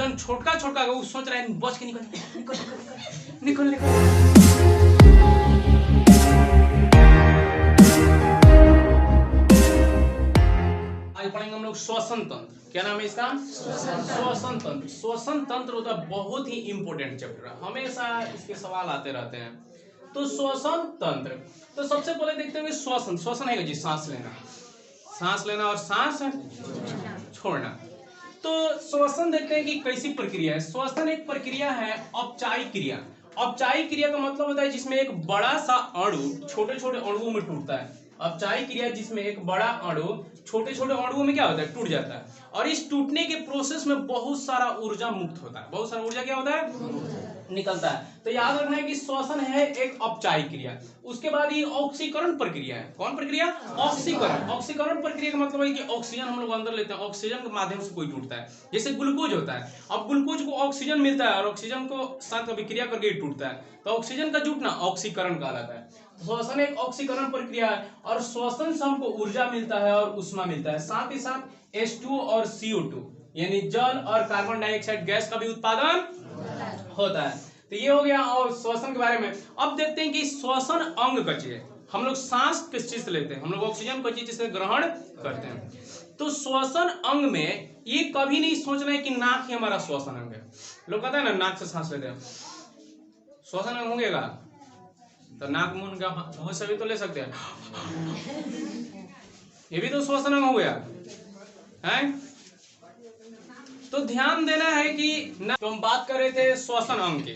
जो छोटका छोटका वो सोच रहा है बच के निकल निकल निकल निकल। आज पढ़ेंगे हम लोग श्वसन तंत्र। क्या नाम है इसका? श्वसन तंत्र। श्वसन तंत्र होता है बहुत ही इंपॉर्टेंट चैप्टर है, हमेशा इसके सवाल आते रहते हैं। तो श्वसन तंत्र, तो सबसे पहले देखते हैं श्वसन। श्वसन है जी सांस लेना और सांस छोड़ना। तो श्वसन देखते हैं कि कैसी प्रक्रिया है। श्वसन एक प्रक्रिया है औपचारिक क्रिया। औपचारिक क्रिया का मतलब होता है जिसमें एक बड़ा सा अणु छोटे छोटे अणुओं में टूटता है। औपचारिक क्रिया जिसमें एक बड़ा अणु छोटे छोटे अणुओं में क्या होता है, टूट जाता है, और इस टूटने के प्रोसेस में बहुत सारा ऊर्जा मुक्त होता है। बहुत सारा ऊर्जा क्या होता है, निकलता है। तो याद रखना है कि श्वसन है एक औपचारिक क्रिया। उसके बाद ये ऑक्सीकरण प्रक्रिया है। कौन प्रक्रिया? ऑक्सीकरण। ऑक्सीकरण प्रक्रिया का मतलब है कि ऑक्सीजन हम लोग अंदर लेते हैं, ऑक्सीजन के माध्यम से कोई टूटता है। जैसे ग्लूकोज होता है, अब ग्लूकोज को ऑक्सीजन मिलता है और ऑक्सीजन को साथ अभिक्रिया करके टूटता है, तो ऑक्सीजन का जुटना ऑक्सीकरण कहलाता है। श्वसन एक ऑक्सीकरण प्रक्रिया है और श्वसन से हमको ऊर्जा मिलता है और ऊष्मा मिलता है। साथ ही साथ H2 और CO2 यानी जल और कार्बन डाइऑक्साइड गैस का भी उत्पादन होता है। तो ये हो गया और श्वसन के बारे में। अब देखते हैं कि श्वसन अंग का चीज है। हम लोग सांस किस चीज से लेते हैं, हम लोग ऑक्सीजन को चीज से ग्रहण करते हैं। तो श्वसन अंग में ये कभी नहीं सोचना है कि नाक ही हमारा श्वसन अंग है। लोग कहते हैं ना नाक से सांस लेते हैं, श्वसन अंग होगा तो नाक मुंह का बहुत से भी तो ले सकते हैं, ये भी तो श्वसन अंग हो गया है। तो ध्यान देना है कि तो हम बात कर रहे थे श्वसन अंग की,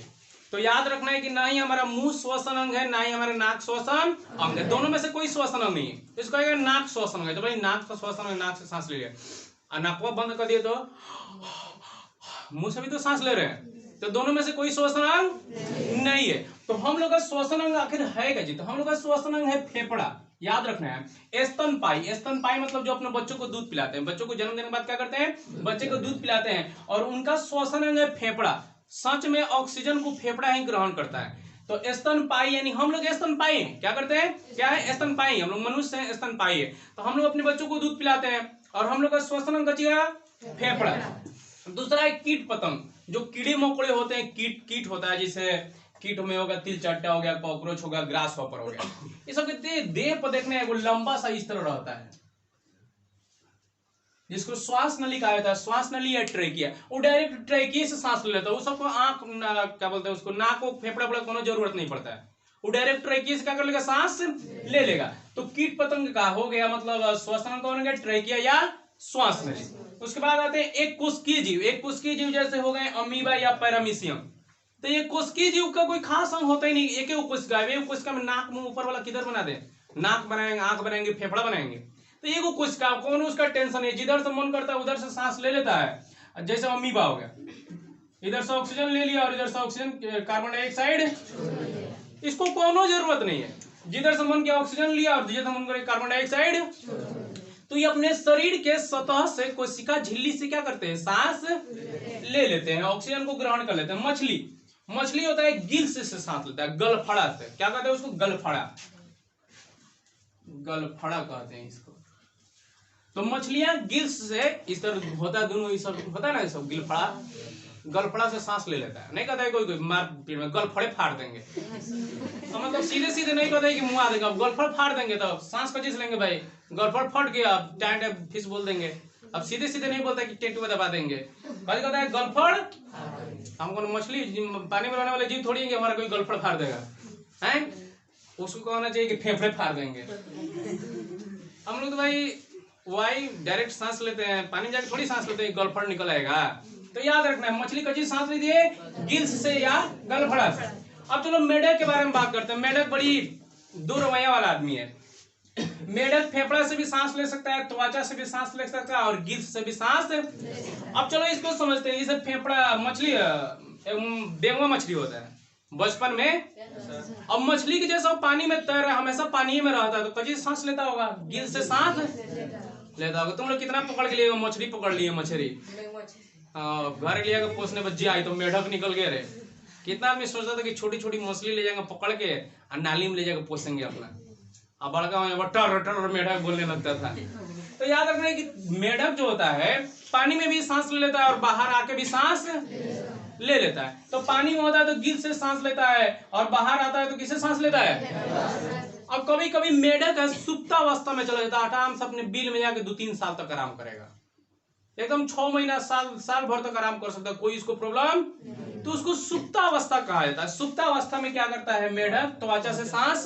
तो याद रखना है कि ना ही हमारा मुंह श्वसन अंग है ना ही हमारा नाक श्वसन अंग है। दोनों में से कोई श्वसन अंग नहीं है। इसको कहेगा नाक श्वसन अंग है। तो भाई नाक का श्वसन अंग, नाक से सांस ले लिया और नाक बंद कर दिए तो मुंह से भी तो सांस ले रहे हैं, तो दोनों में से कोई श्वसन अंग नहीं है। तो हम लोग का श्वसन अंग आखिर है क्या जी? तो हम लोग का श्वसन अंग है फेफड़ा। याद रखना है स्तनपायी। स्तनपायी मतलब जो अपने बच्चों को दूध पिलाते हैं, बच्चों को जन्म देने के बाद क्या करते हैं, बच्चे को दूध पिलाते हैं, और उनका श्वसन अंग है फेफड़ा। सच में ऑक्सीजन को फेफड़ा ही ग्रहण करता है। तो स्तनपायी यानी हम लोग स्तनपायी हैं। क्या करते हैं, क्या है, स्तनपायी। हम लोग मनुष्य हैं, स्तनपायी है। तो हम लोग अपने बच्चों को दूध पिलाते हैं और हम लोग का श्वसन अंग बचेगा फेफड़ा। दूसरा है कीट पतंग, जो कीड़े मकोड़े होते हैं, कीट होता है, जिसे कीट में होगा तिलचट्टा हो गया, कॉकरोच हो गया, ग्रास हॉपर हो गया। ये सब देह पर देखने वो लंबा सा इस तरह रहता है, जिसको श्वास नली कहा जाता है। श्वास नली या ट्रेकिया, वो डायरेक्ट ट्रेकिया से सांस ले लेता है। वो सबको आंख क्या बोलते हैं उसको, नाक को फेफड़ा को कोनो जरूरत नहीं पड़ता है, वो डायरेक्ट ट्रेकिया से क्या कर लेगा, सांस ले लेगा। तो कीट पतंग का हो गया मतलब श्वसन कौन हो गया, ट्रेकिया या श्वास नली। उसके बाद आते हैं एक कोशिकीय जीव। एक कोशिकीय जीव जैसे हो गए अमीबा या पैरामीशियम। तो ये कोशिकीय जीव का कोई खास अंग होता ही नहीं, एक ही कोशिका है। एक कोशिका में नाक मुंह ऊपर वाला किधर बना दे, नाक बनाएंगे, आंख बनाएंगे, फेफड़ा बनाएंगे। तो ये कोशिका कौन, उसका टेंशन है, जिधर से मन करता है उधर से सांस ले लेता है। जैसे अमीबा हो गया, इधर से ऑक्सीजन ले लिया और इधर से ऑक्सीजन कार्बन डाइऑक्साइड, इसको कोनो जरूरत नहीं है। जिधर से मन किया ऑक्सीजन लिया और जिधर मन करे कार्बन डाइऑक्साइड। तो ये अपने शरीर के सतह से कोशिका झिल्ली से क्या करते हैं, सांस ले लेते हैं, ऑक्सीजन को ग्रहण कर लेते हैं। मछली होता है गिल्स से सांस लेता है, गलफड़ा से। क्या कहते हैं उसको, गलफड़ा कहते हैं इसको। तो मछलियां गिल्स से इस तरह होता है, दोनों इस होता है ना, सब गलफड़ा से सांस ले लेता है। नहीं कहता है कोई मार पीट में गलफड़े फाड़ देंगे, तो मतलब सीधे सीधे नहीं कहता है कि मुंह आ देगा, गलफड़ फाड़ देंगे तो सांस का चीज लेंगे भाई, गलफड़ फट गया टाइम फिश बोल देंगे। अब सीधे सीधे नहीं बोलता कि टेटू दबा देंगे, कभी कहता है गलफड़। हमको मछली पानी में रहने वाले जीव थोड़ी है हमारा कोई गलफड़ फाड़ देगा है, उसको कहना चाहिए कि फेफड़े फाड़ देंगे। हम लोग तो भाई वही डायरेक्ट सांस लेते हैं, पानी जाके थोड़ी सांस लेते हैं गलफड़ निकल आएगा। तो याद रखना है मछली का चीज सांस लीजिए गिल्स से या गलफड़ा से। अब चलो मेढक के बारे में बात करते हैं। मेढक बड़ी दो रवैया वाला आदमी है। मेढक फेफड़ा से भी सांस ले सकता है, त्वचा से भी सांस ले सकता है और गिल्स से भी सांस। अब चलो इसको समझते हैं। जैसे फेफड़ा मछली बेंगवा मछली होता है बचपन में, अब मछली की जैसा पानी में तैर रहा है, हमेशा पानी में रहता है, तो कजी सांस लेता होगा, गिल्स से सांस लेता होगा। तुम लोग कितना पकड़ के लिए मछली पकड़ लिए, मछली घर लिया पोसने बच्चे आई तो मेढक निकल गए रे। कितना आदमी सोचता था कि छोटी छोटी मछली ले जाएंगे पकड़ के और नाली में ले जाकर पोसेंगे अपना, अब बड़का टर टर मेढक बोलने लगता था। तो तो याद रखना है कि मेढक जो होता है पानी में भी सांस ले लेता है और बाहर आके भी सांस ले लेता है। तो पानी में होता है तो गिल्स से सांस लेता है और बाहर आता है तो किससे सांस लेता है। और कभी कभी मेढक है सुप्तावस्था में चला जाता है, आराम से अपने बिल में जाके 2-3 साल तक आराम करेगा, एकदम 6 महीना साल भर तक आराम कर सकता है, कोई इसको प्रॉब्लम। तो उसको सुप्तावस्था कहा जाता है। सुप्तावस्था में क्या करता है मेढक, त्वचा से सांस,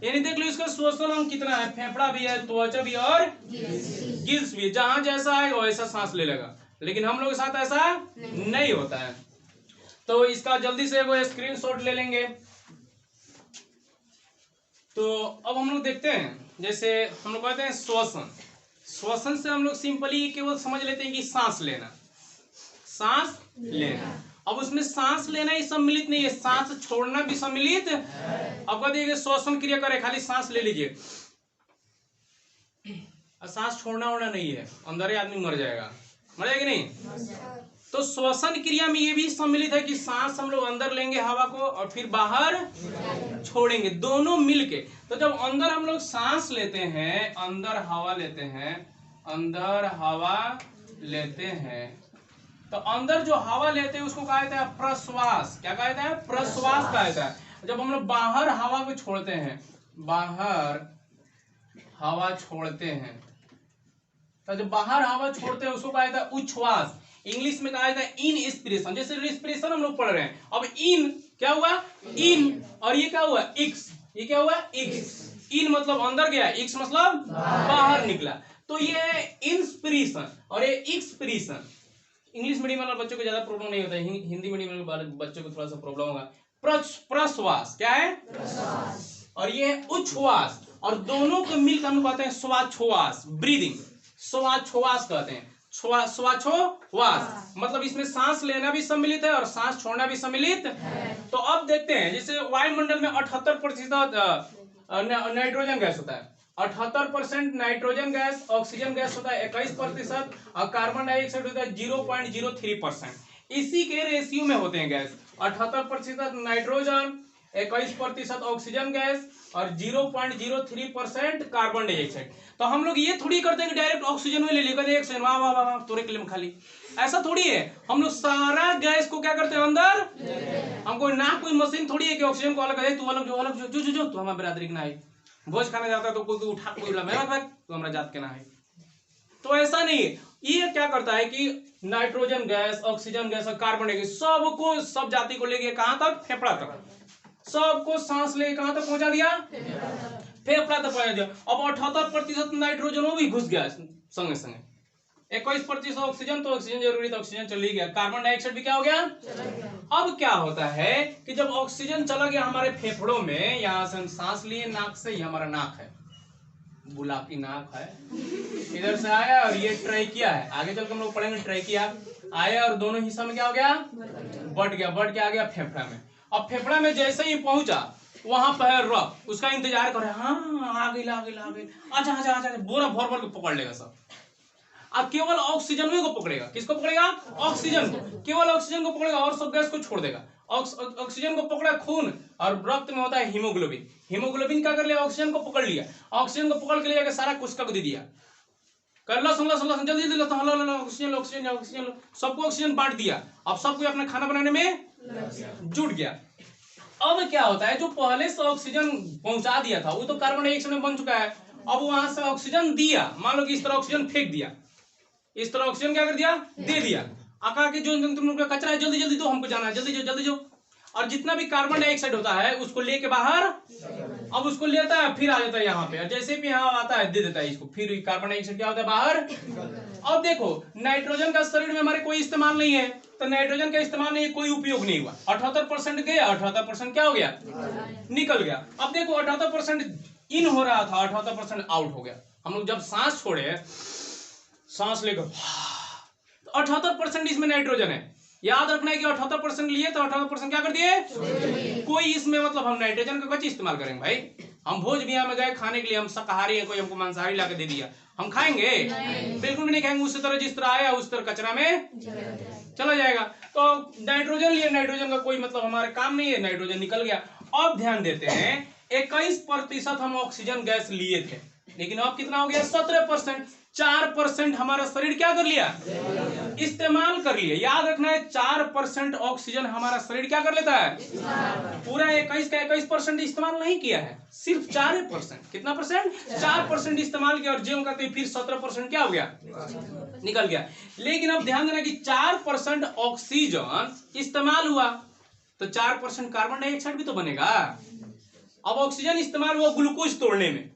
यानी देख लो इसका श्वसन अंग कितना है, फेफड़ा भी है, त्वचा भी और गिल्स भी, जहां जैसा है वैसा सांस ले लेगा। लेकिन हम लोग के साथ ऐसा नहीं होता है। तो इसका जल्दी से वो स्क्रीनशॉट ले लेंगे। तो अब हम लोग देखते हैं, जैसे हम लोग कहते हैं श्वसन। श्वसन से हम लोग सिंपली केवल समझ लेते हैं कि सांस लेना, सांस लेना। अब उसमें सांस लेना ही सम्मिलित नहीं है, सांस छोड़ना भी सम्मिलित। अब कहते हैं श्वसन क्रिया करे, खाली सांस ले लीजिए, सांस छोड़ना होना नहीं है, अंदर ही आदमी मर जाएगा, मर जाएगा नहीं। तो श्वसन क्रिया में ये भी सम्मिलित है कि सांस हम लोग अंदर लेंगे हवा को और फिर बाहर छोड़ेंगे, दोनों मिलके। तो जब अंदर हम लोग सांस लेते हैं, अंदर हवा लेते हैं, अंदर हवा लेते हैं, तो अंदर जो हवा लेते हैं उसको कहा जाता है प्रश्वास। क्या कहा जाता है, प्रश्वास कहा जाता है। जब हम लोग बाहर हवा को छोड़ते हैं, बाहर हवा छोड़ते हैं, तो जब बाहर हवा छोड़ते हैं उसको कहा जाता है उच्छ्वास। इंग्लिश में कहा जाता है इनस्पिरेशन। जैसे रिस्पिरेशन हम लोग पढ़ रहे हैं, अब इन क्या हुआ, इन, और ये क्या हुआ, एक्स, ये क्या हुआ, एक्स। इन मतलब अंदर गया, एक्स मतलब बाहर निकला। तो ये इंस्पिरेशन और ये एक्सपिरेशन। इंग्लिश मीडियम वाले बच्चों को ज्यादा प्रॉब्लम नहीं होता है, हिंदी मीडियम वाले बच्चों को थोड़ा सा प्रॉब्लम होगा। प्रश्वास क्या है, और ये उच्छ्वास, और दोनों को मिलकर हम कहते हैं श्वासोच्छ्वास, ब्रीदिंग, श्वासोच्छ्वास कहते हैं। श्वासोच्छ्वास मतलब इसमें सांस लेना भी सम्मिलित है और सांस छोड़ना भी सम्मिलित है। तो अब देखते हैं, जैसे वायुमंडल में 78% नाइट्रोजन गैस होता है, 78% नाइट्रोजन गैस, ऑक्सीजन गैस होता है 21% और कार्बन डाइऑक्साइड होता है 0.03%। इसी के रेशियो में होते हैं गैस, 78% नाइट्रोजन, 21% ऑक्सीजन गैस और 0.03% कार्बन डाइऑक्साइड। तो हम लोग ये थोड़ी करते हैं कि डायरेक्ट ऑक्सीजन में ले लेकर ऑक्सीजन वाह वाह वाह तोरे के लिए खाली, ऐसा थोड़ी है। हम लोग सारा गैस को क्या करते हैं अंदर, हमको ना कोई मशीन थोड़ी है कि ऑक्सीजन को अलग है, तू अलग जो अलग जो जो जो तू हमारे बिरादरी के ना है, भोज खाने जाता है तो कोई उठा कोई तो हमारा जात के ना है। तो ऐसा नहीं है। ये क्या करता है कि नाइट्रोजन गैस, ऑक्सीजन गैस और कार्बन डाइऑक्साइड सबको, सब जाति को लेके कहां तक, फेफड़ा तक, सबको सांस ले कहां तक पहुंचा दिया, फेफड़ा तक पहुंचा दिया। अब 78% नाइट्रोजन वो भी घुस गया संगे संगे, 21% ऑक्सीजन, तो ऑक्सीजन जरूरी था, ऑक्सीजन चली गया, कार्बन डाइऑक्साइड भी क्या हो गया। अब क्या होता है कि जब ऑक्सीजन चला गया हमारे फेफड़ों में, यहां से हम सांस लिए नाक से, ये हमारा नाक है, गुलाबी नाक है, इधर से आया और ये ट्रैकिया है, आगे चल के हम लोग पढ़ेंगे ट्रैकिया आया और दोनों हिस्सा में क्या हो गया, बढ़ के आ गया फेफड़ा में। अब फेफड़ा में जैसे ही पहुंचा वहां पर रख उसका इंतजार करे, हाँ आ गई अच्छा अच्छा अच्छा, बोरा भर भर के पकड़ लेगा सब। अब केवल ऑक्सीजन को पकड़ेगा, किसको पकड़ेगा, ऑक्सीजन को, केवल ऑक्सीजन को पकड़ेगा और सब गैस को छोड़ देगा। ऑक्सीजन को पकड़ा खून, और रक्त में होता है हीमोग्लोबिन, हीमोग्लोबिन क्या कर लिया, ऑक्सीजन को पकड़ लिया, ऑक्सीजन को पकड़ के ले जाकर सारा कोशिका को दे दिया, कर लो जल्दी ऑक्सीजन, सबको ऑक्सीजन बांट दिया। अब सबको अपना खाना बनाने में जुट गया। अब क्या होता है, जो पहले से ऑक्सीजन पहुंचा दिया था वो तो कार्बन डाइऑक्साइड में बन चुका है, अब वहां से ऑक्सीजन दिया, मान लो कि इस तरह ऑक्सीजन फेंक दिया, इस तरह ऑक्सीजन क्या कर दिया, दे दिया, आका के जो तुम लोग का कचरा है जल्दी जल्दी दो, हमको जाना है, जल्दी जो, और जितना भी कार्बन डाइऑक्साइड होता है उसको लेके बाहर, अब उसको लेता है फिर आ जाता है यहाँ पे, और जैसे भी यहाँ आता है दे देता है इसको, फिर कार्बन डाइऑक्साइड क्या होता है बाहर। अब देखो नाइट्रोजन का शरीर में हमारे कोई इस्तेमाल नहीं है, तो नाइट्रोजन का इस्तेमाल नहीं, कोई उपयोग नहीं हुआ, 78% गया, 78% क्या हो गया, निकल गया। अब देखो 78% इन हो रहा था, 78% आउट हो गया। हम लोग जब सांस छोड़े, सांस लेकर 78% इसमें नाइट्रोजन है, याद रखना है कि 78% लिए तो 78% क्या कर दिए, कोई इसमें मतलब हम नाइट्रोजन का कच्ची इस्तेमाल करेंगे भाई, हम भोज बिहार में गए खाने के लिए, हम शाकाहारी है, कोई हमको मांसाहारी ला के दे दिया, हम खाएंगे, बिल्कुल भी नहीं खाएंगे, उसी तरह जिस तरह आया उस तरह कचरा में चला जाएगा। तो नाइट्रोजन लिए, नाइट्रोजन का कोई मतलब हमारे काम नहीं है, नाइट्रोजन निकल गया। अब ध्यान देते हैं 21% हम ऑक्सीजन गैस लिए थे, लेकिन अब कितना हो गया 17%। 4% हमारा शरीर क्या कर लिया, इस्तेमाल कर लिया। याद रखना है 4% ऑक्सीजन हमारा शरीर क्या कर लेता है, पूरा 21 का 21% इस्तेमाल नहीं किया है, सिर्फ 4%। कितना परसेंट, 4% इस्तेमाल किया। और जो करते हैं फिर 17% क्या हो गया, निकल गया। लेकिन अब ध्यान देना कि 4% ऑक्सीजन इस्तेमाल हुआ तो 4% कार्बन डाइऑक्साइड भी तो बनेगा। अब ऑक्सीजन इस्तेमाल हुआ ग्लूकोज तोड़ने में,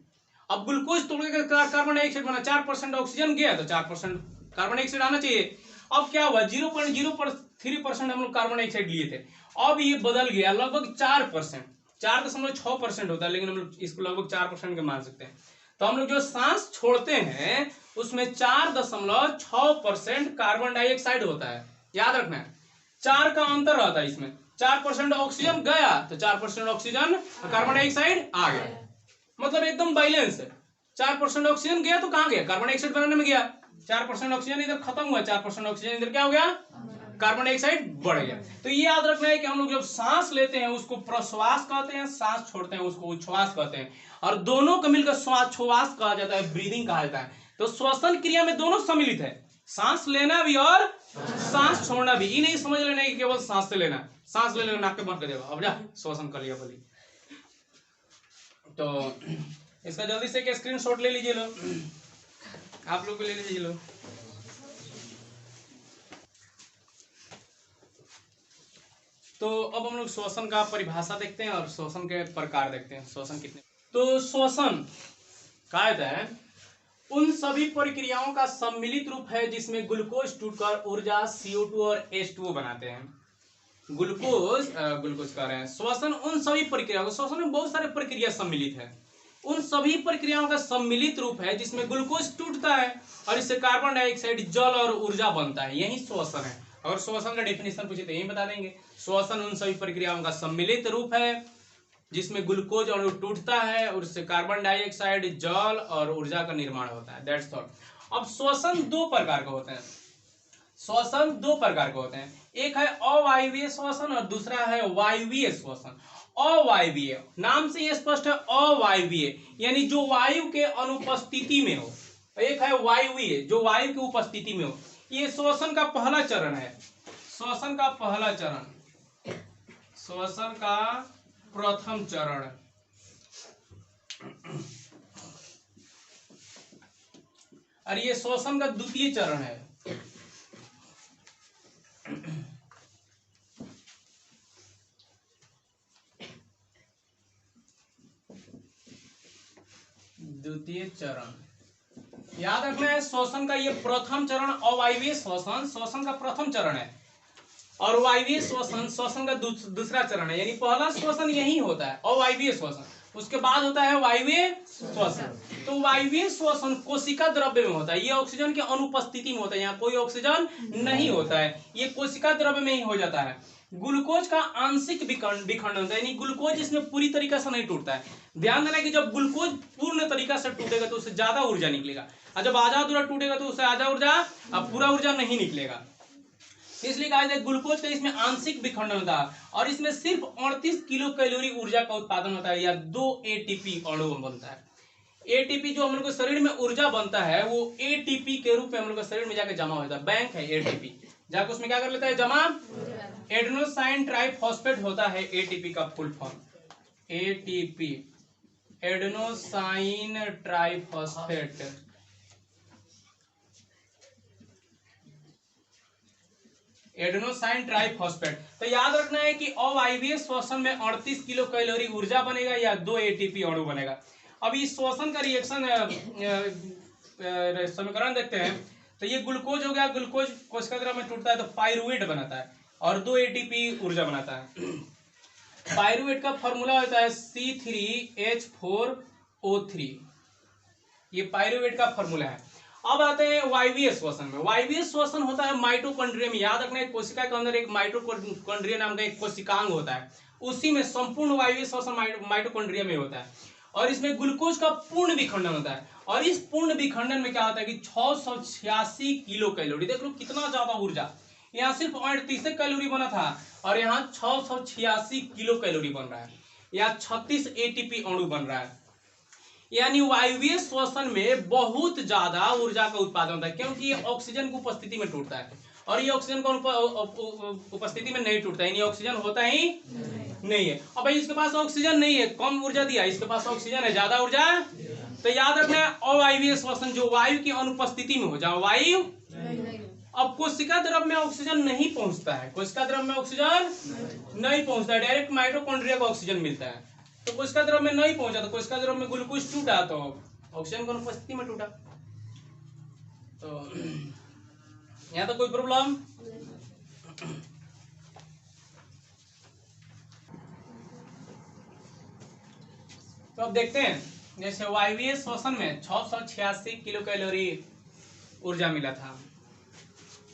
अब ग्लूकोज तोड़ने के कार्बन डाइऑक्साइड बना, 4% ऑक्सीजन गया तो 4% कार्बन डाइऑक्साइड आना चाहिए। अब क्या हुआ 0.03% हम लोग कार्बन डाइऑक्साइड लिए थे, अब ये बदल गया लगभग 4%, 4.6% होता है, लेकिन हम लोग इसको लगभग 4% के मान सकते हैं। तो हम लोग जो सांस छोड़ते हैं उसमें 4.6% कार्बन डाइऑक्साइड होता है। याद रखना है 4 का अंतर रहता है इसमें, 4% ऑक्सीजन गया तो 4% ऑक्सीजन कार्बन डाइऑक्साइड आ गया, मतलब एकदम बैलेंस है। 4% ऑक्सीजन गया तो कहां गया, कार्बन डाइऑक्साइड बनाने में गया। 4% ऑक्सीजन इधर खत्म हुआ, 4% ऑक्सीजन इधर क्या हो गया, कार्बन डाइऑक्साइड बढ़ गया। तो ये याद रखना है कि हम लोग जब सांस लेते हैं उसको प्रश्वास कहते हैं, सांस छोड़ते हैं उसको उच्छ्वास कहते हैं, और दोनों को मिलकर श्वास कहा जाता है, ब्रीदिंग कहा जाता है। तो श्वसन क्रिया में दोनों सम्मिलित है, सांस लेना भी और सांस छोड़ना भी। ये नहीं समझ लेना कि केवल सांस से लेना, सांस ले लेना नाक के बंद कर देगा, अब जा श्वसन कर लिया बोली। तो इसका जल्दी से एक स्क्रीनशॉट ले लीजिए, लो आप लोग भी ले लीजिए लो। तो अब हम लोग श्वसन का परिभाषा देखते हैं और श्वसन के प्रकार देखते हैं, श्वसन कितने। तो श्वसन कहता है उन सभी प्रक्रियाओं का सम्मिलित रूप है जिसमें ग्लूकोज टूटकर ऊर्जा CO2 और H2O बनाते हैं। ग्लूकोज कह रहे हैं श्वसन उन सभी प्रक्रियाओं को, श्वसन में बहुत सारे प्रक्रिया सम्मिलित है, उन सभी प्रक्रियाओं का सम्मिलित रूप है जिसमें ग्लूकोज टूटता है और इससे कार्बन डाइऑक्साइड, जल और ऊर्जा बनता है, यही श्वसन है। और श्वसन का डेफिनेशन पूछे तो यही बता देंगे, श्वसन उन सभी प्रक्रियाओं का सम्मिलित रूप है जिसमें ग्लूकोज और टूटता है और उससे कार्बन डाइऑक्साइड, जल और ऊर्जा का निर्माण होता है। That's all. अब श्वसन दो प्रकार के होते हैं, श्वसन दो प्रकार के होते हैं, एक है अवायवीय श्वसन और दूसरा है वायवीय श्वसन। अवायवीय नाम से यह स्पष्ट है, अवायवीय यानी जो वायु के अनुपस्थिति में हो, एक है वायवीय जो वायु की उपस्थिति में हो। ये श्वसन का पहला चरण है, श्वसन का पहला चरण, श्वसन का प्रथम चरण। और ये श्वसन का द्वितीय चरण है। द्वितीय चरण याद रखना है, श्वसन का ये प्रथम चरण अवायवीय श्वसन, श्वसन का प्रथम चरण है, और वायवीय श्वसन श्वसन का दूसरा चरण है। यानी पहला श्वसन यही होता है अवायवीय श्वसन, उसके बाद होता है वायवीय श्वसन। तो वायवीय श्वसन कोशिका द्रव्य में होता है, ये ऑक्सीजन की अनुपस्थिति में होता है, यहाँ कोई ऑक्सीजन नहीं होता है, ये कोशिका द्रव्य में ही हो जाता है। ग्लूकोज का आंशिक विखंडन होता है, यानी ग्लूकोज इसमें पूरी तरीके से नहीं टूटता है। ध्यान देना कि जब ग्लूकोज पूर्ण तरीका से टूटेगा तो उससे ज्यादा ऊर्जा निकलेगा, और जब आधा अधूरा टूटेगा तो उससे आधा ऊर्जा, अब पूरा ऊर्जा नहीं निकलेगा। इसलिए कहा जाता है ग्लूकोज का इसमें आंशिक विखंडन होता है और इसमें सिर्फ 38 किलो कैलोरी ऊर्जा का उत्पादन होता है, या 2 ATP अणु बनता है। ATP जो हम लोग के शरीर में ऊर्जा बनता है वो ATP के रूप में हम लोग के शरीर में जाके जमा होता है, बैंक है ATP, जाके उसमें क्या कर लेता है, जमा। एडेनोसाइन ट्राइफॉस्फेट होता है ATP का full form, ATP adenosine triphosphate. Adenosine triphosphate. तो याद रखना है कि अवायवीय श्वसन में 38 किलो कैलोरी ऊर्जा बनेगा या 2 ATP अणु बनेगा। अब इस श्वसन का रिएक्शन समीकरण देखते हैं, तो ये ग्लूकोज हो गया, ग्लूकोज कोशिका द्रव्य में टूटता है तो पाइरुवेट बनाता है और 2 ATP ऊर्जा बनाता है। पाइरुवेट का फॉर्मूला होता है C3H4O3, ये पाइरुवेट का फॉर्मूला है। अब आते हैं वायवीय श्वसन में। वायवीय श्वसन होता है माइटोकॉन्ड्रिया में। याद रखना है कोशिका के अंदर एक माइटोकॉन्ड्रिया नाम का एक कोशिकांग होता है, उसी में संपूर्ण वायवीय श्वसन माइटोकॉन्ड्रिया में होता है, और इसमें ग्लूकोज का पूर्ण विखंडन होता है। और इस पूर्ण विखंडन में क्या होता है कि 686 किलो कैलोरी, देख लो कितना ज्यादा ऊर्जा, यहाँ सिर्फ 38 कैलोरी बना था और यहाँ 686 किलो कैलोरी बन रहा है, या 36 ATP अणु बन रहा है। यानी वायवीय श्वसन में बहुत ज्यादा ऊर्जा का उत्पादन होता है, क्योंकि ये ऑक्सीजन की उपस्थिति में टूटता है और ये ऑक्सीजन की उपस्थिति में नहीं टूटता है, यानी ऑक्सीजन होता ही नहीं है। अब भाई इसके पास ऑक्सीजन नहीं है, कम ऊर्जा दिया, इसके पास ऑक्सीजन है, ज्यादा ऊर्जा, तो याद रखना है अवायवीय श्वसन जो वायु की अनुपस्थिति में हो जाए, वायु। अब कोशिका द्रव में ऑक्सीजन नहीं पहुंचता है, कोशिका द्रव में ऑक्सीजन नहीं पहुंचता है, डायरेक्ट माइटोकॉन्ड्रिया को ऑक्सीजन मिलता है, तो कोशिका द्रव में नहीं पहुंचा, तो कोशिका द्रव में ग्लूकोज टूटा तो ऑक्सीजन की अनुपस्थिति में टूटा। तो यहाँ तो कोई प्रॉब्लम। तो अब देखते हैं, जैसे वायवीय श्वसन में 686 किलो कैलोरी ऊर्जा मिला था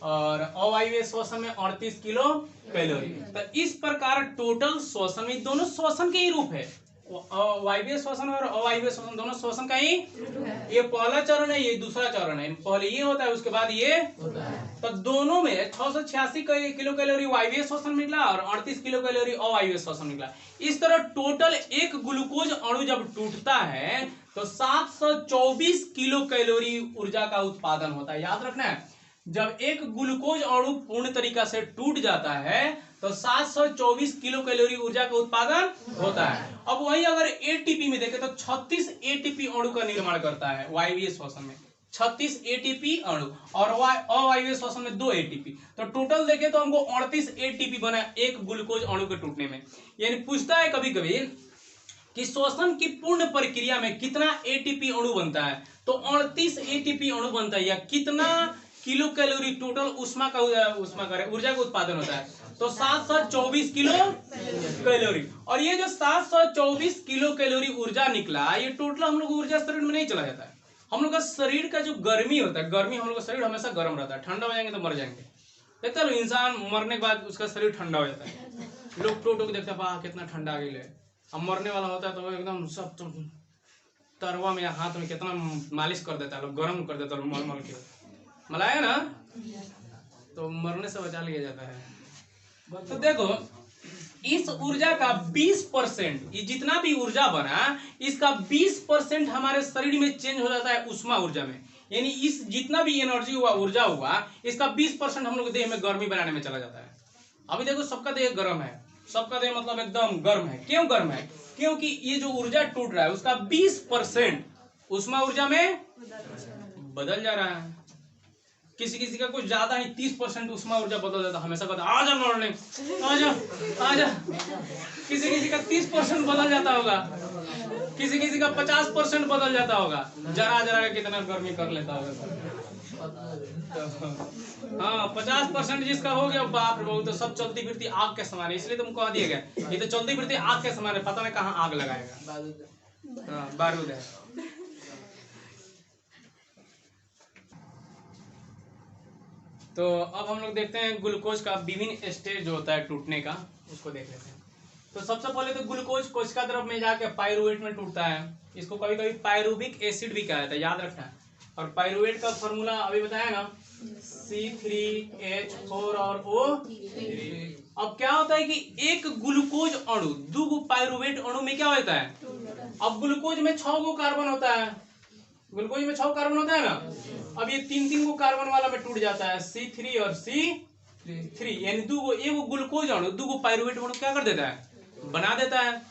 और अवायवीय श्वसन में 38 किलो कैलोरी। तो इस प्रकार टोटल श्वसन में, दोनों श्वसन के ही रूप है, वायवीय श्वसन और अवायवीय श्वसन दोनों श्वसन का ही, ये पहला चरण है, ये दूसरा चरण है, पहले ये होता है उसके बाद ये होता है। तो दोनों में 686 किलो कैलोरी वायवीय श्वसन निकला और 38 किलो कैलोरी अवायवीय श्वसन निकला। इस तरह टोटल एक ग्लूकोज अणु जब टूटता है तो 724 किलो कैलोरी ऊर्जा का उत्पादन होता है। याद रखना है, जब एक ग्लूकोज अणु पूर्ण तरीका से टूट जाता है तो 724 किलो कैलोरी ऊर्जा का उत्पादन होता है। अब वही अगर एटीपी में देखें तो 36 एटीपी अणु का निर्माण करता है वायवीय श्वसन में, 36 एटीपी अणु, और अवायवीय श्वसन में 2 एटीपी। तो टोटल देखें तो हमको 38 एटीपी बना एक ग्लूकोज अणु के टूटने में। यानी पूछता है कभी कभी कि श्वसन की पूर्ण प्रक्रिया में कितना एटीपी अणु बनता है, तो 38 एटीपी अणु बनता है, या कितना किलो कैलोरी टोटल ऊष्मा का ऊर्जा का उत्पादन होता है, तो 724 किलो कैलोरी। और ये जो 724 किलो कैलोरी ऊर्जा निकला, ये टोटल हम लोग ऊर्जा शरीर में नहीं चला जाता है। हम लोग का शरीर का जो गर्मी होता है, गर्मी, हम लोग का शरीर हमेशा गर्म रहता है, ठंडा हो जाएंगे तो मर जाएंगे। देखते हो इंसान मरने के बाद उसका शरीर ठंडा हो जाता है, लोग टोटो को देखते हैं, वाह कितना ठंडा आ गया है। अब मरने वाला होता है तो एकदम सब तरवा में हाथ में कितना मालिश कर देता है, लोग गर्म कर देता है, मल के मलाया ना, तो मरने से बचा लिया जाता है। तो देखो इस ऊर्जा का 20%, ये जितना भी ऊर्जा बना इसका 20% हमारे शरीर में चेंज हो जाता है ऊष्मा ऊर्जा में। यानी इस जितना भी एनर्जी हुआ, ऊर्जा हुआ, इसका 20% हम लोग देह में गर्मी बनाने में चला जाता है। अभी देखो सबका देह गर्म है, सबका देह मतलब एकदम गर्म है। क्यों गर्म है? क्योंकि ये जो ऊर्जा टूट रहा है उसका 20% ऊष्मा ऊर्जा में बदल जा रहा है। किसी किसी का कुछ ज्यादा नहीं, 30% ऊष्मा ऊर्जा बदल जाता है। हमेशा कहता आजा लड़ने, आजा आजा। किसी किसी का 30% बदल जाता होगा, किसी किसी का 50% बदल जाता होगा। जरा जरा के कितना गर्मी कर लेता होगा। हाँ 50% जिसका हो गया, बाप रे बाप, तो सब चलती फिरती आग के समान है। इसलिए तुमको कह दिया गया ये तो चलती फिरती आग के समान है, पता नहीं कहाँ आग लगाएगा। हाँ बारूद है। तो अब हम लोग देखते हैं ग्लूकोज का विभिन्न स्टेज जो होता है टूटने का, उसको देख लेते हैं। तो सबसे पहले तो ग्लूकोज कोशिका द्रव में जाके पाइरुवेट में टूटता है। इसको कभी कभी पाइरुविक एसिड भी कहा जाता है, याद रखना है। और पाइरुवेट का फॉर्मूला अभी बताया ना, C3H4 और O3। अब क्या होता है कि एक ग्लूकोज अणु 2 पाइरुवेट अणु में क्या होता है, अब ग्लूकोज में 6 कार्बन होता है, ग्लूकोज में 6 कार्बन होता है ना। अब ये 3 कार्बन वाला में टूट जाता है, C3 और C3, यानी 2 एक ग्लूकोज अणु 2 पाइरुवेट अणु क्या कर देता है, बना देता है।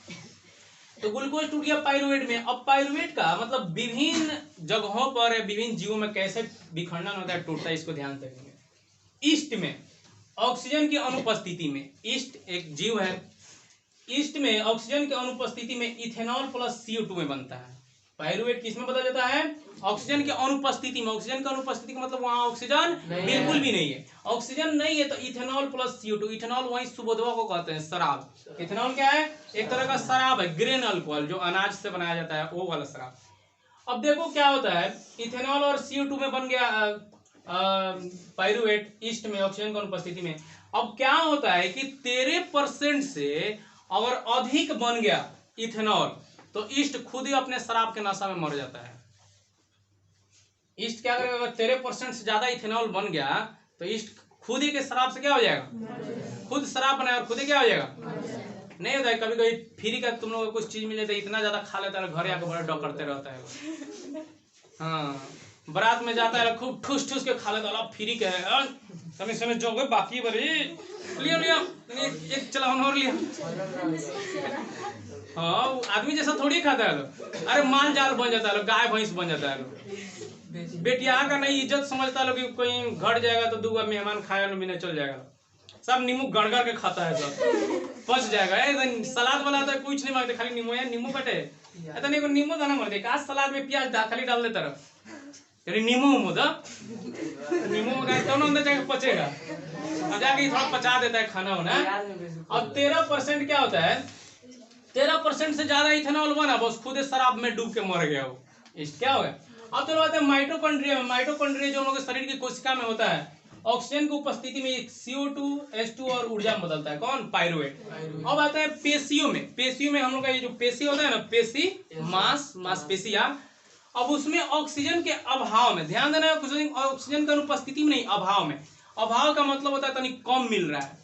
तो ग्लूकोज टूट गया पाइरुवेट में। अब पाइरुवेट का मतलब विभिन्न जगहों पर विभिन्न जीवों में कैसे विखंडन होता है, टूटता है, इसको ध्यान से रखेंगे। ईस्ट में ऑक्सीजन की अनुपस्थिति में, ईस्ट एक जीव है, ईस्ट में ऑक्सीजन की अनुपस्थिति में इथेनॉल प्लस CO2 में बनता है। पाइरुवेट किसमें बदल जाता है, ऑक्सीजन की अनुपस्थिति में। ऑक्सीजन की अनुपस्थिति का मतलब वहां ऑक्सीजन बिल्कुल भी नहीं है, ऑक्सीजन नहीं है, तो इथेनॉल प्लस CO2। इथेनॉल वही सुबोधवा को कहते हैं शराब। इथेनॉल क्या है, एक तरह का शराब है, ग्रेन अल्कोहल, जो अनाज से बनाया जाता है, वो वाला शराब। अब देखो क्या होता है, इथेनॉल और CO2 में बन गया पाइरुवेट ईस्ट में ऑक्सीजन की अनुपस्थिति में। अब क्या होता है कि 13% से अगर अधिक बन गया इथेनॉल, तो ईस्ट खुद ही अपने शराब के नशा में मर जाता है। ईस्ट क्या करेगा, अगर 13% से ज्यादा इथेनॉल बन गया तो ईस्ट खुद ही के शराब से क्या हो जाएगा, खुद शराब बनाए और खुद ही क्या हो जाएगा, नहीं होता है, कभी कभी फ्री का तुम लोग को कुछ चीज मिले तो इतना ज्यादा खा लेता है, घर आके बड़ा डॉक करते रहता है। हाँ, बारात में जाता है खूब ठूस ठूस के खा लेता है, फ्री के है समय समय जो गए बाकी बड़ी लिया लिया एक चलावन और लिया। हाँ, आदमी जैसा थोड़ी खाता है लोग, अरे माल जाल बन जाता है लोग, गाय भैंस बन जाता है लोग। बेटिया का नहीं इज्जत समझता है लोग कि कोई घर जाएगा तो 2 मेहमान खाया बिना चल जाएगा, सब नींबू गड़गड़ के खाता है, सब पच जाएगा। सलाद बनाता है कुछ नहीं मांगते, खाली नींबू है, नींबू कटे ऐसा नहीं, नींबू दाना मर देगा, सलाद में प्याज खाली डाल देता रहो, नींबू नींबू में दोनों अंदर जाके पचेगा, अब जाके थोड़ा पचा देता है खाना होना। अब 13% क्या होता है, 13% से ज्यादा इथेनॉल बना, बस खुद शराब में डूब के मर गया वो, क्या हो गया। अब चलो बात है माइटोकॉन्ड्रिया में। माइटोकॉन्ड्रिया जो हम लोग शरीर की कोशिका में होता है, ऑक्सीजन की उपस्थिति में CO2 H2 और ऊर्जा में बदलता है, कौन, पायरुवेट। अब आता है पेशियों में। पेशियों में हम लोग का ये जो पेशी होता है ना, पेशी मांसपेशियां, अब उसमें ऑक्सीजन के अभाव में, ध्यान देना, ऑक्सीजन की अनुपस्थिति में नहीं, अभाव में। अभाव का मतलब होता है तनिक कम मिल रहा है,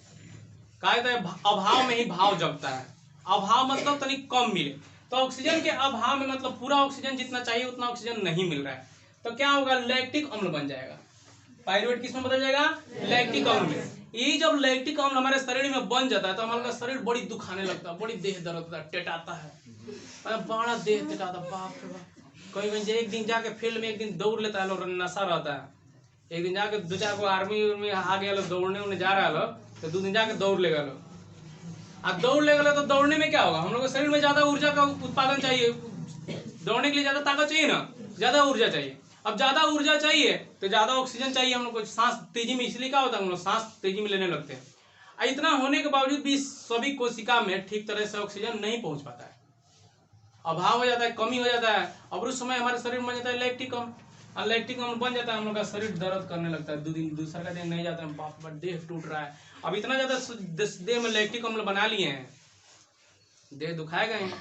कहा जाता है अभाव में ही भाव जगता है, अभाव मतलब तनिक कम मिले। तो ऑक्सीजन के अभाव में मतलब पूरा ऑक्सीजन जितना चाहिए उतना ऑक्सीजन नहीं मिल रहा है, तो क्या होगा, लैक्टिक अम्ल बन जाएगा। पायरुवेट किस में बदल जाएगा, लैक्टिक अम्ल में। ये जब लैक्टिक अम्ल हमारे शरीर में बन जाता है तो हमारा शरीर बड़ी दुखाने लगता है, बड़ी देह दर्द होता है, टेटाता है, बड़ा देह टेटाता, बाप रे बाप। कहीं एक दिन जाके फील्ड में एक दिन दौड़ लेता है लोग, नशा रहता है, एक दिन जाके 2-4 को आर्मी में आ गया लोग, दौड़ने उन्हें जा रहा है लोग, तो 2 दिन जाके दौड़ लेगा लोग। अब दौड़ लेगा तो दौड़ने में क्या होगा, हम लोग के शरीर में ज्यादा ऊर्जा का उत्पादन चाहिए, दौड़ने के लिए ज्यादा ताकत चाहिए ना, ज्यादा ऊर्जा चाहिए। अब ज्यादा ऊर्जा चाहिए तो ज्यादा ऑक्सीजन चाहिए हम लोग को, सांस तेजी में, इसलिए क्या होता है हम लोग सांस तेजी में लेने लगते हैं। इतना होने के बावजूद भी सभी कोशिका में ठीक तरह से ऑक्सीजन नहीं पहुंच पाता है, अभाव हो जाता है, कमी हो जाता है। अब उस समय हमारे शरीर में बन जाता है लैक्टिक अम्ल, लैक्टिक अम्ल बन जाता है, हम लोग का शरीर दर्द करने लगता है, 2 दिन दूसरा का दिन नहीं जाता है, बाप रे देह टूट रहा है। अब इतना ज्यादा देह में लैक्टिक अम्ल बना लिए हैं, देह दुखाएगा ही,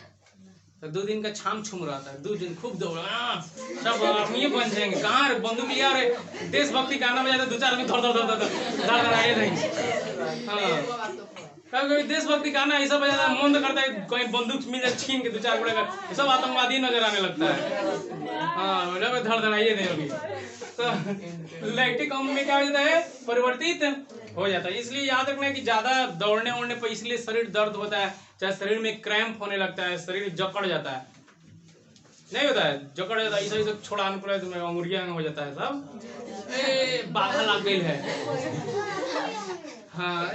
तो 2 दिन का छाम छुम रहता है, 2 दिन खूब दौड़ा, सब आर्मी बन जाएंगे, कहाँ रे बंदूक लिया रे, देशभक्ति गाना बजाते 2-4 आदमी धड़ धड़ धड़ धड़ धड़ आए नहीं। हाँ, कभी देशभक्ति गाना ऐसा बजाता है, मन करता है कहीं बंदूक मिल जाए छीन के 2-4 गोले का, सब आतंकवादी नजर आने लगता है। हाँ, जब धड़ धड़ाइए नहीं होगी तो लैक्टिक अम्ल में क्या हो जाता है, परिवर्तित हो जाता है। इसलिए याद रखना है कि ज्यादा दौड़ने ओड़ने पर इसलिए शरीर दर्द होता है, चाहे शरीर में क्रैम्प होने लगता है, शरीर जकड़ जाता है, नहीं होता है, जकड़ जाता है, ऐसा ऐसा छोड़ाने पड़ा है तुम्हें, अंगुरिया हो जाता है, सब बाधा लग गई है। हाँ,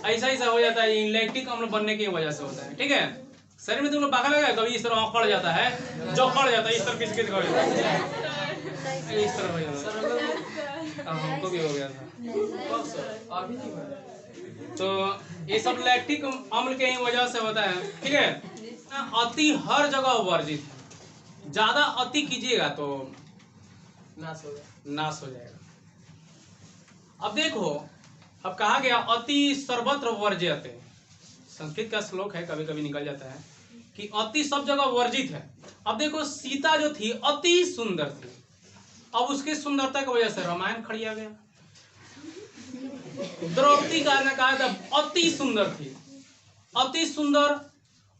ऐसा ऐसा हो जाता है, लैक्टिक अम्ल बनने की वजह से होता है, ठीक है। शरीर में तुम लोग बाधा लगा, कभी इस तरह अकड़ जाता है, जकड़ जाता है, इस तरह किसी हो जाता है, इस तरह हो जाता है, हमको भी हो गया था। तो ये सब लैक्टिक अम्ल के ही वजह से होता है, ठीक है। अति हर जगह वर्जित है, ज्यादा अति कीजिएगा तो नाश हो जाएगा। अब देखो, अब कहा गया अति सर्वत्र वर्ज्यते, संस्कृत का श्लोक है, कभी कभी निकल जाता है कि अति सब जगह वर्जित है। अब देखो, सीता जो थी अति सुंदर थी, अब उसकी सुंदरता की वजह से रामायण खड़ी आ गया। द्रौपदी का ने कहा था अति सुंदर थी, अति सुंदर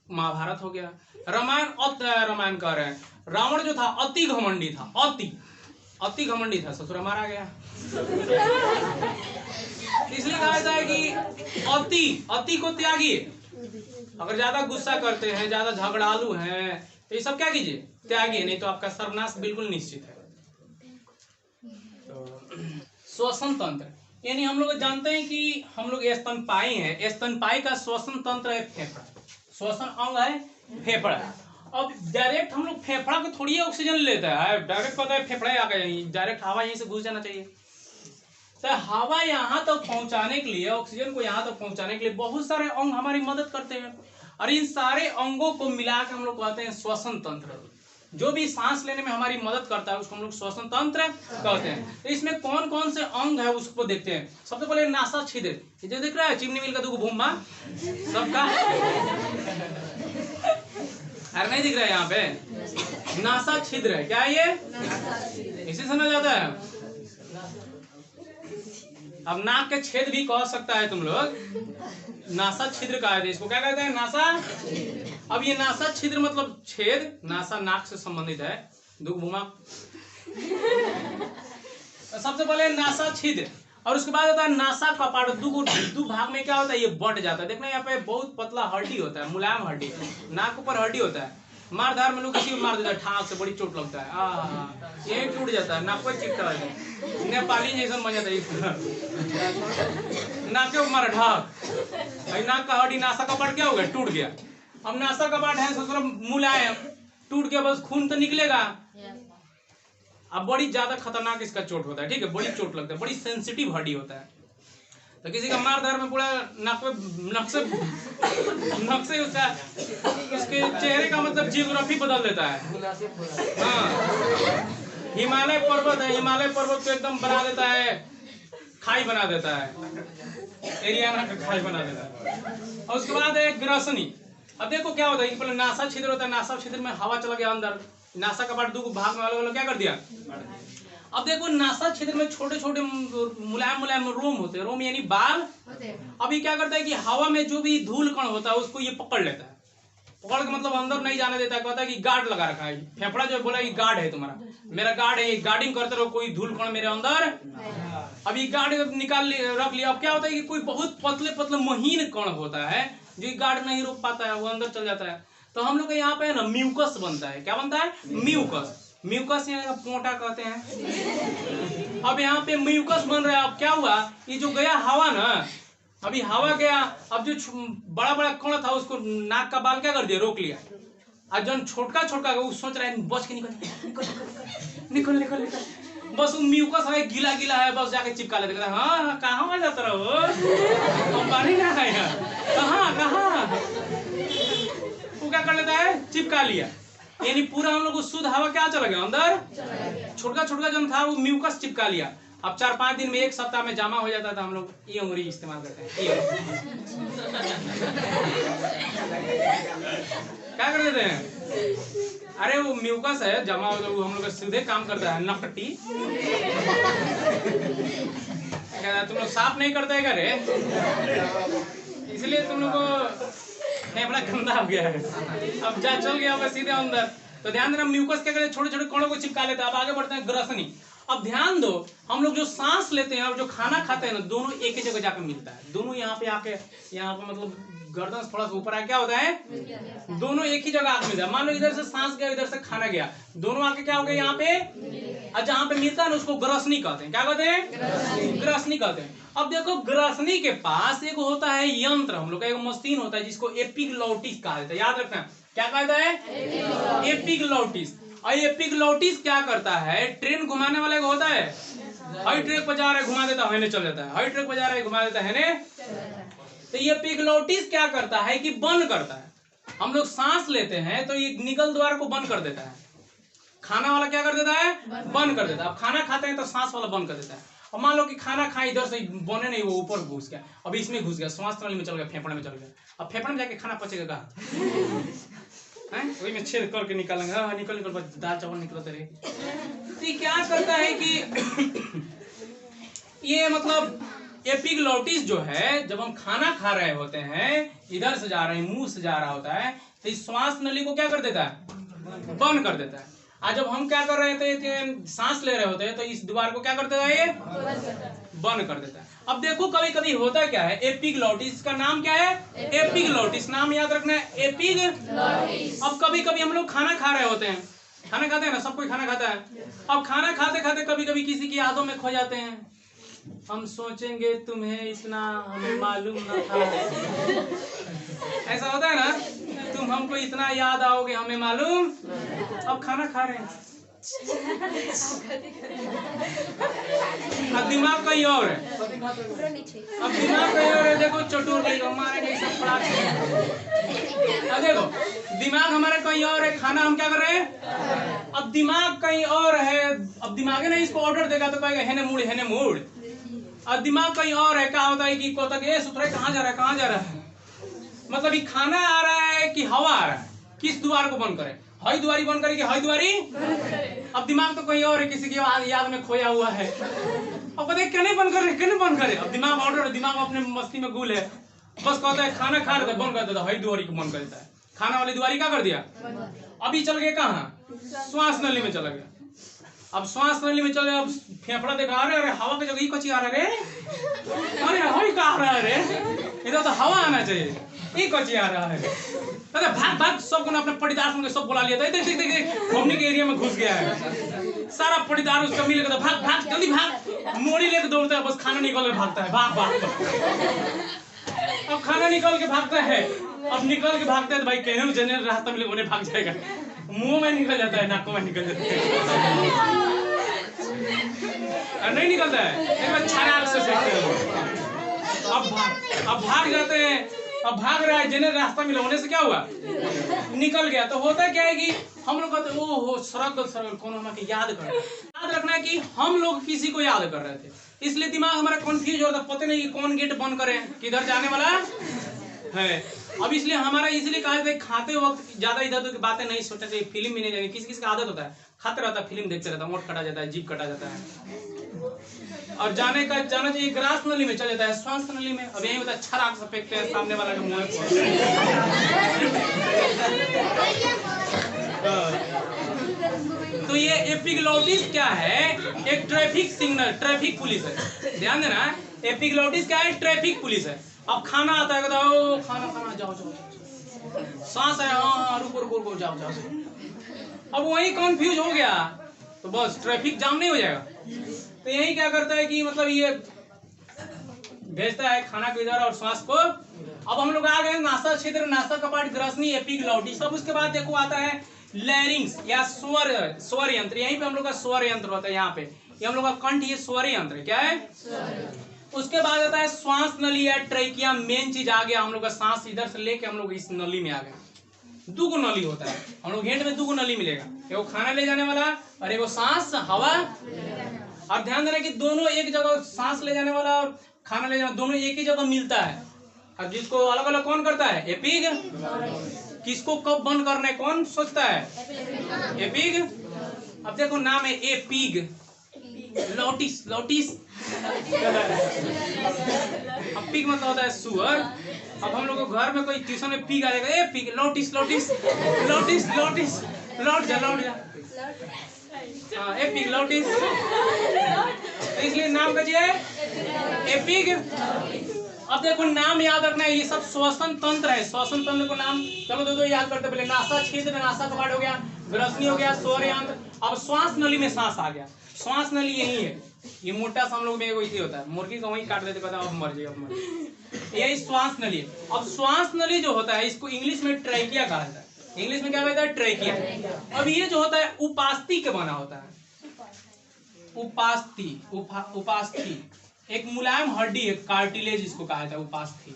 महाभारत हो गया। रामायण कह रहे हैं, रावण जो था अति घमंडी था, अति घमंडी था, ससुर मारा गया। इसलिए कहा जाता है कि अति को त्यागिए। अगर ज्यादा गुस्सा करते हैं, ज्यादा झगड़ालू हैं, तो ये सब क्या कीजिए, त्यागिए, नहीं तो आपका सर्वनाश बिल्कुल निश्चित है। तो श्वसन तंत्र, यानी हम लोग जानते हैं कि हम लोग स्तनपायी हैं, स्तनपायी का श्वसन तंत्र है फेफड़ा, श्वसन अंग है फेफड़ा। अब डायरेक्ट हम लोग फेफड़ा को थोड़ी ऑक्सीजन लेता है, डायरेक्ट पता है फेफड़ा आ गया, डायरेक्ट हवा यहीं से घुस जाना चाहिए। तो हवा यहाँ तक पहुंचाने के लिए, ऑक्सीजन को यहाँ तक पहुंचाने के लिए बहुत सारे अंग हमारी मदद करते हैं, और इन सारे अंगों को मिलाकर हम लोग कहते हैं श्वसन तंत्र। जो भी सांस लेने में हमारी मदद करता है उसको हम लोग श्वसन तंत्र कहते हैं। तो इसमें कौन कौन से अंग है उसको देखते हैं। सबसे पहले नासा छिद्र, जो दिख रहा है चिमनी मिल का 2 भूमा सबका, अरे नहीं दिख रहा है यहाँ पे, नासा छिद्र है, क्या है ये, इसे समझ जाता है। अब नाक के छेद भी कह सकता है तुम लोग, नासा छिद्र कहा है इसको, क्या कहते हैं? नासा। अब ये नासा छिद्र मतलब छेद, नासा नाक से संबंधित है, दुगभूमा। सबसे पहले नासा छिद्र, और उसके बाद होता है नासा कपाट। दो भाग में क्या होता है, ये बट जाता है। देखना यहाँ पे बहुत पतला हड्डी होता है, मुलायम हड्डी, नाक ऊपर हड्डी होता है। मारधार में लोग किसी को मार देता है ठाक से, बड़ी चोट लगता है, यही टूट जाता है, नाक पर चिपटा है, नेपाली जैसा बन जाता है, नाक के मारा ढाक, नाक का हड्डी नासा कपाट क्या हो गया, टूट गया। अब नासा कपाट है ससुर मुलायम, टूट गया, बस खून तो निकलेगा। अब बड़ी ज्यादा खतरनाक इसका चोट होता है, ठीक है, बड़ी चोट लगता है, बड़ी सेंसिटिव हड्डी होता है। तो किसी का मारधार में पूरा नाक से उसके चेहरे का मतलब जियोग्राफी बदल देता है। हाँ, हिमालय पर्वत है, हिमालय पर्वत को एकदम बना देता है, खाई बना देता है, एरियाना का खाई बना देता है। और उसके बाद है ग्रसनी। अब देखो क्या होता है, पहले नासा छिद्र होता है, नासा छिद्र में हवा चला गया अंदर, नासा कपाट दो भाग में अलग अलग क्या कर दिया। अब देखो नासा छिद्र में छोटे छोटे मुलायम मुलायम रोम होते हैं, रोम यानी बाल। अब ये क्या करता है कि हवा में जो भी धूल कण होता है उसको ये पकड़ लेता है, पकड़ के मतलब अंदर नहीं जाने देता है, कहता है कि गार्ड लगा रखा है, फेफड़ा जो बोला कि गार्ड है तुम्हारा, मेरा गार्ड है, ये गार्डिंग करते रहो, कोई धूल कण मेरे अंदर। अब ये गार्ड निकाल रख लिया। अब क्या होता है कि कोई बहुत पतले पतले महीन कण होता है जो गार्ड नहीं रोक पाता है, वो अंदर चल जाता है। तो हम लोग यहाँ पे ना म्यूकस बनता है, क्या बनता है, म्यूकस। म्यूकस यहाँ पोटा कहते हैं। अब यहाँ पे म्यूकस बन रहा है। अब क्या हुआ, ये जो गया हवा ना, अभी हवा गया, अब जो बड़ा बड़ा कण था उसको नाक का बाल क्या कर दिया, रोक लिया। और जो छोटका छोटका वो सोच रहा है बच के निकल निकल निकल निकल निकल, बस वो म्यूकस है, गीला गीला है, बस जाके चिपका लेते। हाँ कहाँ जाता रहो, पानी ना है कहाँ कहाँ, वो क्या कर लेता है, चिपका लिया। यानी पूरा हम लोग को शुद्ध हवा क्या चला गया अंदर, छोटका छोटका जो था वो म्यूकस चिपका लिया। अब 4-5 दिन में, 1 सप्ताह में जमा हो जाता था। हम लोग ये उंगली इस्तेमाल करते हैं, क्या कर देते हैं, अरे वो म्यूकस है जमा हो, तो हम लोग सीधे काम करता है, नकटी। तुम लोग साफ नहीं करते है रे, इसलिए तुम लोग को बड़ा गंदा हो गया है। अब जा चल गया बस सीधे अंदर। तो ध्यान देना, म्यूकस क्या करे, छोटे छोटे कणों को चिपका लेते हैं। अब आगे बढ़ते हैं, ग्रसनी। अब ध्यान दो, हम लोग जो सांस लेते हैं और जो खाना खाते हैं ना, दोनों एक ही जगह जाकर मिलता है। दोनों यहाँ पे आके, यहाँ पे मतलब गर्दन थोड़ा सा ऊपर आके क्या होता है, दोनों एक ही जगह आके मिलता है। मान लो इधर से सांस गया, इधर से खाना गया, दोनों आके क्या हो गया यहाँ पे, और जहाँ पे मिलता है ना उसको ग्रसनी कहते हैं। क्या कहते हैं, ग्रसनी कहते हैं। अब देखो, ग्रसनी के पास एक होता है यंत्र, हम लोग का एक मशीन होता है जिसको एपिग्लॉटिस कहा जाता है। याद रखना, क्या कहता है, एपिग्लॉटिस। और एपिग्लॉटिस क्या करता है, ट्रेन घुमाने वाला एक होता है, हाई ट्रैक पर जा रहा है घुमा देता है, चल जाता है, हाई ट्रैक पर जा रहा है घुमा देता है। तो ये एपिग्लॉटिस क्या करता है कि बंद करता है। हम लोग सांस लेते हैं तो ये निगल द्वार को बंद कर देता है, खाना वाला क्या कर देता है, बंद कर देता है। अब खाना खाते हैं तो सांस वाला बंद कर देता है। अब मान लो कि खाना खाए, इधर से बने नहीं, वो ऊपर घुस गया, अब इसमें घुस गया, श्वास नली में चल गया, फेफड़े में चल गया। अब फेफड़े में जाके खाना पचेगा वही में छेद करके निकालेंगे, हाँ निकल निकल, बस दाल चावल निकलते रहे। तो क्या करता है कि ये मतलब एपिग्लॉटिस जो है, जब हम खाना खा रहे होते हैं, इधर से जा रहे हैं, मुंह से जा रहा होता है, तो इस श्वास नली को क्या कर देता है, बंद कर देता है। आज जब हम क्या कर रहे थे, सांस ले रहे होते हैं, तो इस द्वार को क्या कर देता है, ये बंद कर देता है। अब देखो कभी कभी होता क्या है, एपिग्लॉटिस का नाम क्या है, एपिग्लॉटिस, नाम याद रखना है, एपिग्लॉटिस। अब कभी कभी हम लोग खाना खा रहे होते हैं, खाना खाते हैं ना, सब कोई खाना खाता है। अब खाना खाते खाते कभी कभी किसी की यादों में खो जाते हैं, हम सोचेंगे तुम्हें इतना हमें मालूम न था, ऐसा होता है ना, तुम हमको इतना याद आओगे हमें मालूम। अब खाना खा रहे हैं, अब दिमाग कहीं और है, अब दिमाग कहीं और है। देखो चटोर मारेंगे सब पड़ा, अब देखो दिमाग हमारा कहीं और है, खाना हम क्या कर रहे हैं, अब दिमाग कहीं और है। अब दिमाग है ना, इसको ऑर्डर देगा तो कहेगा हेने मूड, हेने मूड। और दिमाग कहीं और है, क्या होता है कि कहता है ये सुथरा कहाँ जा रहा है, कहाँ जा रहा है, मतलब ये खाना आ रहा है कि हवा आ रहा है, किस द्वार को बंद करे, हई द्वारी बंद करे कि हई द्वारी। अब दिमाग तो कहीं और है, किसी की याद में खोया हुआ है। अब बताइए कहने बंद कर रहे, कहने बंद करे। अब दिमाग ऑर्डर, दिमाग अपने मस्ती में गुल है, बस कहता है खाना खा रहे थे बंद कर देता, हई दुआरी को बंद कर देता है। खाना वाली दुआरी क्या कर दिया, अभी चल गए कहाँ, श्वास नली में चला गया। अब श्वास नली में चल गया, अब फेफड़ा देखा, अरे अरे हवा की जगह कच्ची आ रहा है, अरे हवा कहाँ आ रहा है, इधर तो हवा आना चाहिए, ये कच्ची आ रहा है। अरे भाग भाग, सबको अपने पटीदार सुन के सब बुला लिया था, देख देख देख हमने के एरिया में घुस गया है, सारा पटीदार उसका मिल गया, भाग भाग जल्दी भाग, मोड़ी लेके दौड़ता है, बस खाना निकल के भागता है, भाग भाग। अब खाना निकल के भागता है, अब निकल के भागता है तो भाई कहने जने रास्ता मिले उन्हें भाग जाएगा, मुंह में निकल जाता है, नाकों में निकल जाता है, नहीं निकलता है, एक बार छराक से फेंकते हैं। अब भाग जाते हैं, अब भाग रहा है, जिन्हें रास्ता मिला होने से क्या हुआ, निकल गया। तो होता क्या है कि हम लोग कहते हैं ओहो सरल कौन हमें याद कर, याद रखना है कि हम लोग किसी को याद कर रहे थे, इसलिए दिमाग हमारा कंफ्यूज हो रहा था, पता नहीं कि कौन गेट बंद करें, किधर जाने वाला है। अब इसलिए हमारा इसलिए कहा जाता है खाते वक्त ज्यादा इधर उधर की बातें नहीं सोचना चाहिए, फिल्म भी नहीं जाएगी। किसी किसी का आदत होता है खाते रहता है, फिल्म देखते रहता है, मोट कटा जाता है, जीभ कटा जाता है, और जाना चाहिए ग्रास नली में चल जाता है, श्वास नली में। अब यही होता है छराक से फेंकते हैं सामने वाला के मुंह में। तो ये एपिग्लॉटिस क्या है, एक ट्रैफिक सिग्नल, ट्रैफिक पुलिस है, ध्यान देना। एपिग्लॉटिस क्या है, ट्रैफिक पुलिस है। अब खाना आता है, कहता है खाना जाओ, सांस है, हाँ रुको जाओ। अब वही कंफ्यूज हो गया तो बस ट्रैफिक जाम नहीं हो जाएगा। तो यही क्या करता है कि मतलब ये भेजता है खाना को इधर और श्वास को। अब हम लोग आ गए नासा क्षेत्र, नासा कपाट, ग्रसनी, एपिग्लॉटिस। अब उसके बाद देखो आता है लैरिंग्स या स्वर यंत्र। यहीं पे हम लोग का स्वर यंत्र होता है, यहाँ पे ये हम लोग का कंठ, ये स्वर यंत्र क्या है। उसके बाद आता है श्वास नली या ट्रैकिया। मेन चीज आ गया हम लोग का, सांस इधर से लेके हम लोग इस नली में आ गए। दुगो नली होता है हम लोग घेंट में, दुगो नली मिलेगा, एगो खाना ले जाने वाला और एगो सांस हवा। और ध्यान देना कि दोनों एक जगह, सांस ले जाने वाला और खाना ले जाना दोनों एक ही जगह मिलता है। और जिसको अलग अलग कौन करता है, एपिग। किसको कब बंद करना है कौन सोचता है, एपिग। अब देखो नाम है एपिग, लॉटिस। अब पिग मतलब होता है सुअर। अब हम लोग को घर में कोई ट्यूशन में पिग आ जाएगा, ए पिग, लॉटिस लौट जा हाँ, एपिग लॉटिस। तो इसलिए नाम का है एपिग। अब देखो नाम याद रखना है, ये सब श्वसन तंत्र है। श्वसन तंत्र को नाम चलो दो याद करते पहले। नासा क्षेत्र, नासा कपाट हो गया, ग्रसनी हो गया, स्वर यंत्र। अब श्वास नली में सांस आ गया। श्वास नली यही है, ये मोटा सा हम लोग में इसी होता है, मुर्गी को वहीं काट देते, कहता अब मर जाए, यही श्वास नली। अब श्वास नली जो होता है इसको इंग्लिश में ट्रैकिया कहा जाता है। इंग्लिश में क्या कहता है, ट्रैकिया। अब ये जो होता है उपास्थि के बना होता है। उपास्थि एक मुलायम हड्डी है, कार्टिलेज इसको कहा जाता है उपास्थि।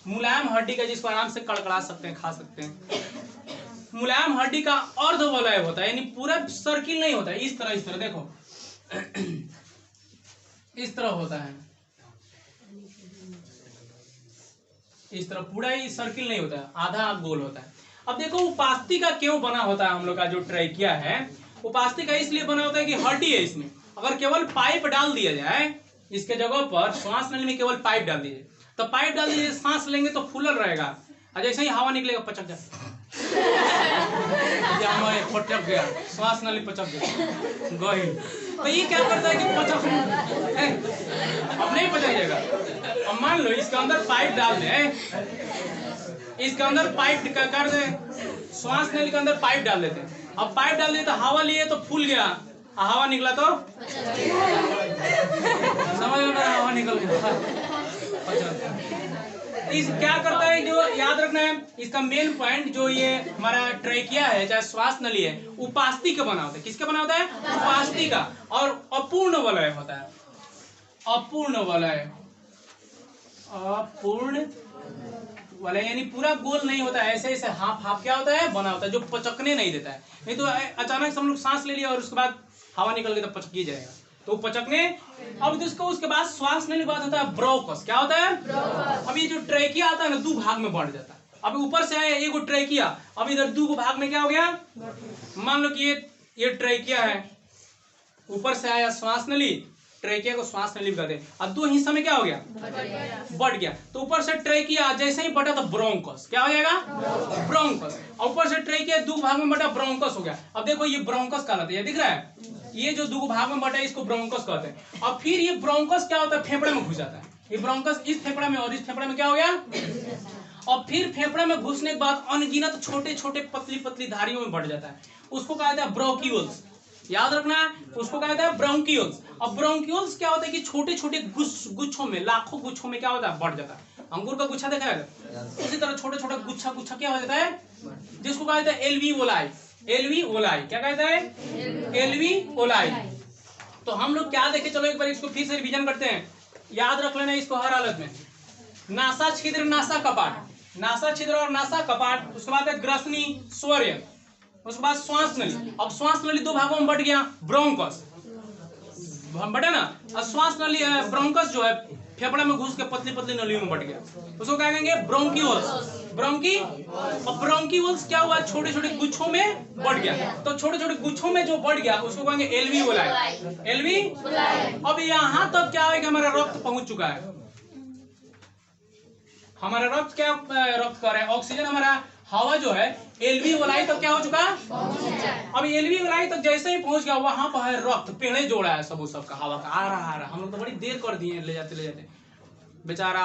मुलायम हड्डी का जिसको आराम से कड़कड़ा सकते हैं, खा सकते हैं। मुलायम हड्डी का अर्धवलय होता है, यानी पूरा सर्किल नहीं होता है, इस तरह देखो इस तरह होता है, इस तरह पूरा ही सर्किल नहीं होता है, आधा गोल होता है। अब देखो उपास्थि का क्यों बना होता है हम लोग का जो ट्रैकिया है, उपास्थि का इसलिए बना होता है कि हड्डी है इसमें, अगर केवल पाइप डाल दिया जाए इसके जगह पर, श्वास नली में केवल पाइप डाल दीजिए, तो पाइप डाल दीजिए, सांस लेंगे तो फूलल रहेगा, और जैसे ही हवा निकलेगा पचक जाए, पटक गया, श्वास नली पचक गई। तो ये क्या करता है कि पचक, अब नहीं पचक जाएगा। अब मान लो इसके अंदर पाइप डाल दे, इसके अंदर पाइप कर दे, श्वास नली के अंदर पाइप डाल देते। अब पाइप डाल दिए तो हवा लिए तो फूल गया, हवा निकला तो समझ में हवा निकल गया। इस क्या करता है, जो याद रखना है इसका मेन पॉइंट, जो ये हमारा ट्रैकिया है चाहे श्वास नली है, उपास्थि का बना होता है। किसका बना होता है, उपास्थि का। और अपूर्ण वलय होता है, अपूर्ण वलय यानी पूरा गोल नहीं होता है, ऐसे ऐसे हाफ क्या होता है, बना होता है, जो पचकने नहीं देता है। नहीं तो अचानक से हम लोग सांस ले लिया और उसके बाद हवा निकल गई तो पचक ही जाएगा, तो पचकने। अब इसको उसके बाद श्वास नली बाद होता है ब्रोंकस। क्या होता है, अब ये जो ट्रैकिया आता है ना, दो भाग में बढ़ जाता है। अब ऊपर से आया एगो ट्रैकिया, अब इधर दो भाग में क्या हो गया, मान लो कि ये ट्रैकिया है, ऊपर से आया श्वास नली ट्रेकिया को श्वास नली कहते हैं। अब दो हिस्सा में क्या हो गया, बढ़ गया। तो ऊपर से ट्रेकिया जैसे ही बढ़ा तो ब्रोंकस क्या हो जाएगा, ब्रोंकस। और ऊपर से ट्रेकिया दो भाग में बढ़ा, ब्रोंकस हो गया। अब देखो ये ब्रोंकस कहलाता है, दिख रहा है, ये जो दो भाग में बढ़ा है इसको ब्रोंकस कहते हैं। और फिर ये ब्रोंकस क्या होता है, फेफड़े में घुस जाता है। ये ब्रोंकस इस फेफड़ा में और इस फेफड़ा में क्या हो गया, और फिर फेफड़ा में घुसने के बाद अनगिनत छोटे छोटे पतली पतली धारियों में बढ़ जाता है। उसको कहा जाता है ब्रोंक्यूल्स, याद रखना है, उसको कहा जाता है ब्रोंक्यूल्स। अब ब्रोंक्यूल्स क्या होता है कि छोटे छोटे गुच्छों में, लाखों गुच्छों में क्या होता है, बढ़ जाता है। अंगूर का गुच्छा देखा है, उसी तरह छोटे छोटे गुच्छा गुच्छा क्या हो जाता है, जिसको कहा जाता है एल्वियोलाई। एल्वियोलाई क्या कहता है, एल्वियोलाई। तो हम लोग क्या देखे, चलो एक बार इसको फिर से रिवीजन करते हैं, याद रख लेना इसको हर हालत में। नासा छिद्र, नासा कपाट, नासा छिद्र और नासा कपाट, उसके बाद है ग्रसनी स्वरयंत्र, उसके बाद श्वास नली। अब श्वास नली दो भागों में बढ़ गया, ब्रोंकस बढ़े ना। अब श्वास नली ब्रोंकस जो है फेफड़ा में घुस के पतली पतली नलियों में बढ़ गया, उसको क्या कहेंगे, ब्रोंक्यूल्स। ब्रोंकी और ब्रोंक्यूल्स क्या हुआ, छोटे छोटे गुच्छों में बढ़ गया। तो छोटे छोटे गुच्छों में जो बढ़ गया उसको कहेंगे एल्वियोलाई। एल्वियोलाई। अब यहां तक क्या है कि हमारा रक्त पहुंच चुका है। हमारा रक्त क्या रक्त कर रहा है, ऑक्सीजन हमारा हवा जो है एल्वियोलाई तक क्या हो चुका है। अब एल्वियोलाई तक जैसे ही पहुंच गया वहां पर है रक्त, पेड़े जोड़ा है सब सबका, हवा का आ रहा। हम लोग तो बड़ी देर कर दिए ले जाते बेचारा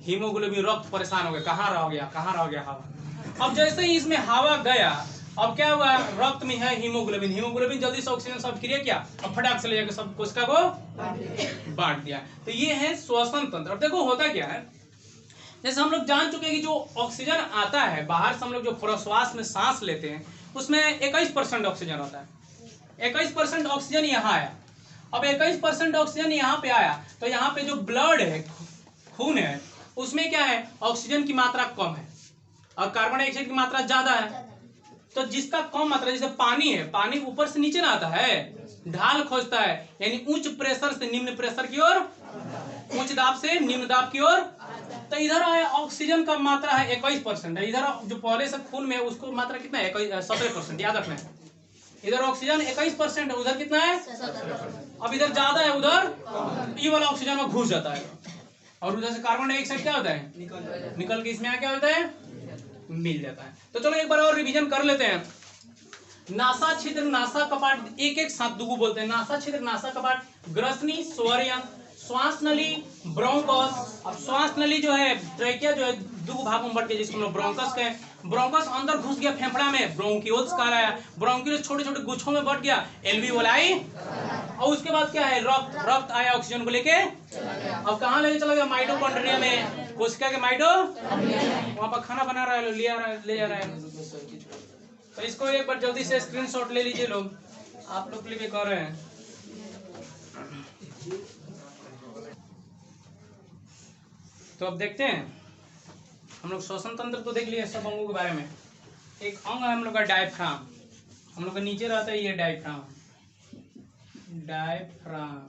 हीमोग्लोबिन रक्त परेशान हो गया, कहाँ रह गया हवा। अब जैसे ही इसमें हवा गया, अब क्या हुआ, रक्त में है हीमोग्लोबिन, हीमोग्लोबिन जल्दी से ऑक्सीजन सब क्रिया किया और फटाक से ले जाकर सब कोशिका को बांट दिया। तो ये है श्वसन तंत्र। अब देखो होता क्या है, जैसे हम लोग जान चुके हैं कि जो ऑक्सीजन आता है बाहर से, हम लोग जो प्रश्वास में सांस लेते हैं उसमें 21% ऑक्सीजन होता है। 21% ऑक्सीजन यहाँ आया। अब 21% ऑक्सीजन यहाँ पे आया तो यहाँ पे जो ब्लड है, खून है, उसमें क्या है, ऑक्सीजन की मात्रा कम है और कार्बन डाइऑक्साइड की मात्रा ज्यादा है। तो जिसका कम मात्रा, जैसे पानी है, पानी ऊपर से नीचे ना आता है, ढाल खोजता है, यानी उच्च प्रेशर से निम्न प्रेशर की ओर, उच्च दाब से निम्न दाब की ओर। तो इधर ऑक्सीजन का मात्रा है 21% है, इधर जो पहले से खून में उसको मात्रा कितना है, 17%, याद रखना है। इधर ऑक्सीजन 21% है, उधर कितना है, अब इधर ज्यादा है, उधर ये वाला ऑक्सीजन में घुस जाता है और उधर से कार्बन डाइऑक्साइड क्या होता है, निकल के इसमें क्या होता है, मिल जाता है। तो चलो एक बार और रिवीजन कर लेते हैं। नासा छिद्र, नासा कपाट, एक एक साथ दुगु बोलते हैं। नासा छिद्र, नासा कपाट, ग्रसनी स्वरयंत्र, श्वास नली, ब्रोंकस। अब श्वास नली जो है, ट्रेकिया जो है दो भागों में बढ़ के, जिसको हम लोग ब्रोंकस कहें। ब्रोंकस अंदर घुस गया फेफड़ा में, ब्रोंक्यूल्स कहा है। ब्रोंक्यूल्स छोटे छोटे गुच्छों में बढ़ गया, एल्वियोलाई। और उसके बाद क्या है, रक्त, रक्त आया ऑक्सीजन को लेके। अब कहाँ लेके चला गया, माइटोकॉन्ड्रिया में, कोशिका के माइटो, वहां पर खाना बना रहा है, ले जा रहा है। तो इसको एक बार जल्दी से स्क्रीनशॉट ले लीजिए लोग, आप लोग के लिए कर रहे हैं। तो अब देखते हैं, हम लोग श्वसन तंत्र तो देख लिए सब अंगों के बारे में। एक अंग है हम लोग का डायफ्राम, हम लोग का नीचे रहता है ये डायफ्राम। डायफ्राम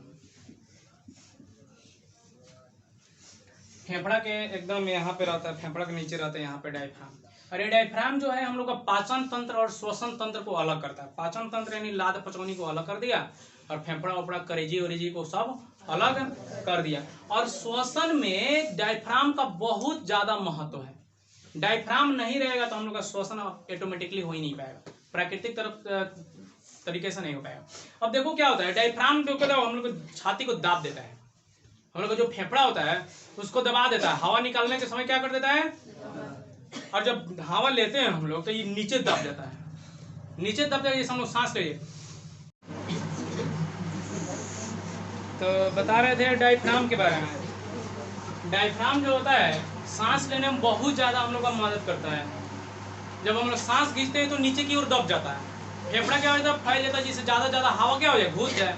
फेफड़ा के एकदम यहाँ पे रहता है, फेफड़ा के नीचे रहता है यहाँ पे डायफ्राम। और ये डायफ्राम जो है हम लोग का पाचन तंत्र और श्वसन तंत्र को अलग करता है। पाचन तंत्र यानी लाद पचौनी को अलग कर दिया और फेफड़ा उपड़ा करेजी वरेजी को सब अलग कर दिया। और श्वसन में डायफ्राम का बहुत ज्यादा महत्व है। डायफ्राम नहीं रहेगा तो हम लोग का श्वसन ऑटोमेटिकली हो ही नहीं पाएगा, प्राकृतिक तरीके से नहीं हो पाएगा। अब देखो क्या होता है, डायफ्राम जो कहता है हम लोग को छाती को दाब देता है, हम लोग का जो फेफड़ा होता है उसको दबा देता है। हवा निकालने के समय क्या कर देता है, और जब हवा लेते हैं हम लोग तो ये नीचे दब जाता है, नीचे दब जाए, जैसे हम लोग सांस ले। तो बता रहे थे डायफ्राम के बारे में। डायफ्राम जो होता है सांस लेने में बहुत ज़्यादा हम लोग का मदद करता है। जब हम लोग सांस खींचते हैं तो नीचे की ओर दब जाता है, फेफड़ा क्या होता है, फैल जाता है, जिससे ज़्यादा हवा क्या हो जाए, घुस जाए।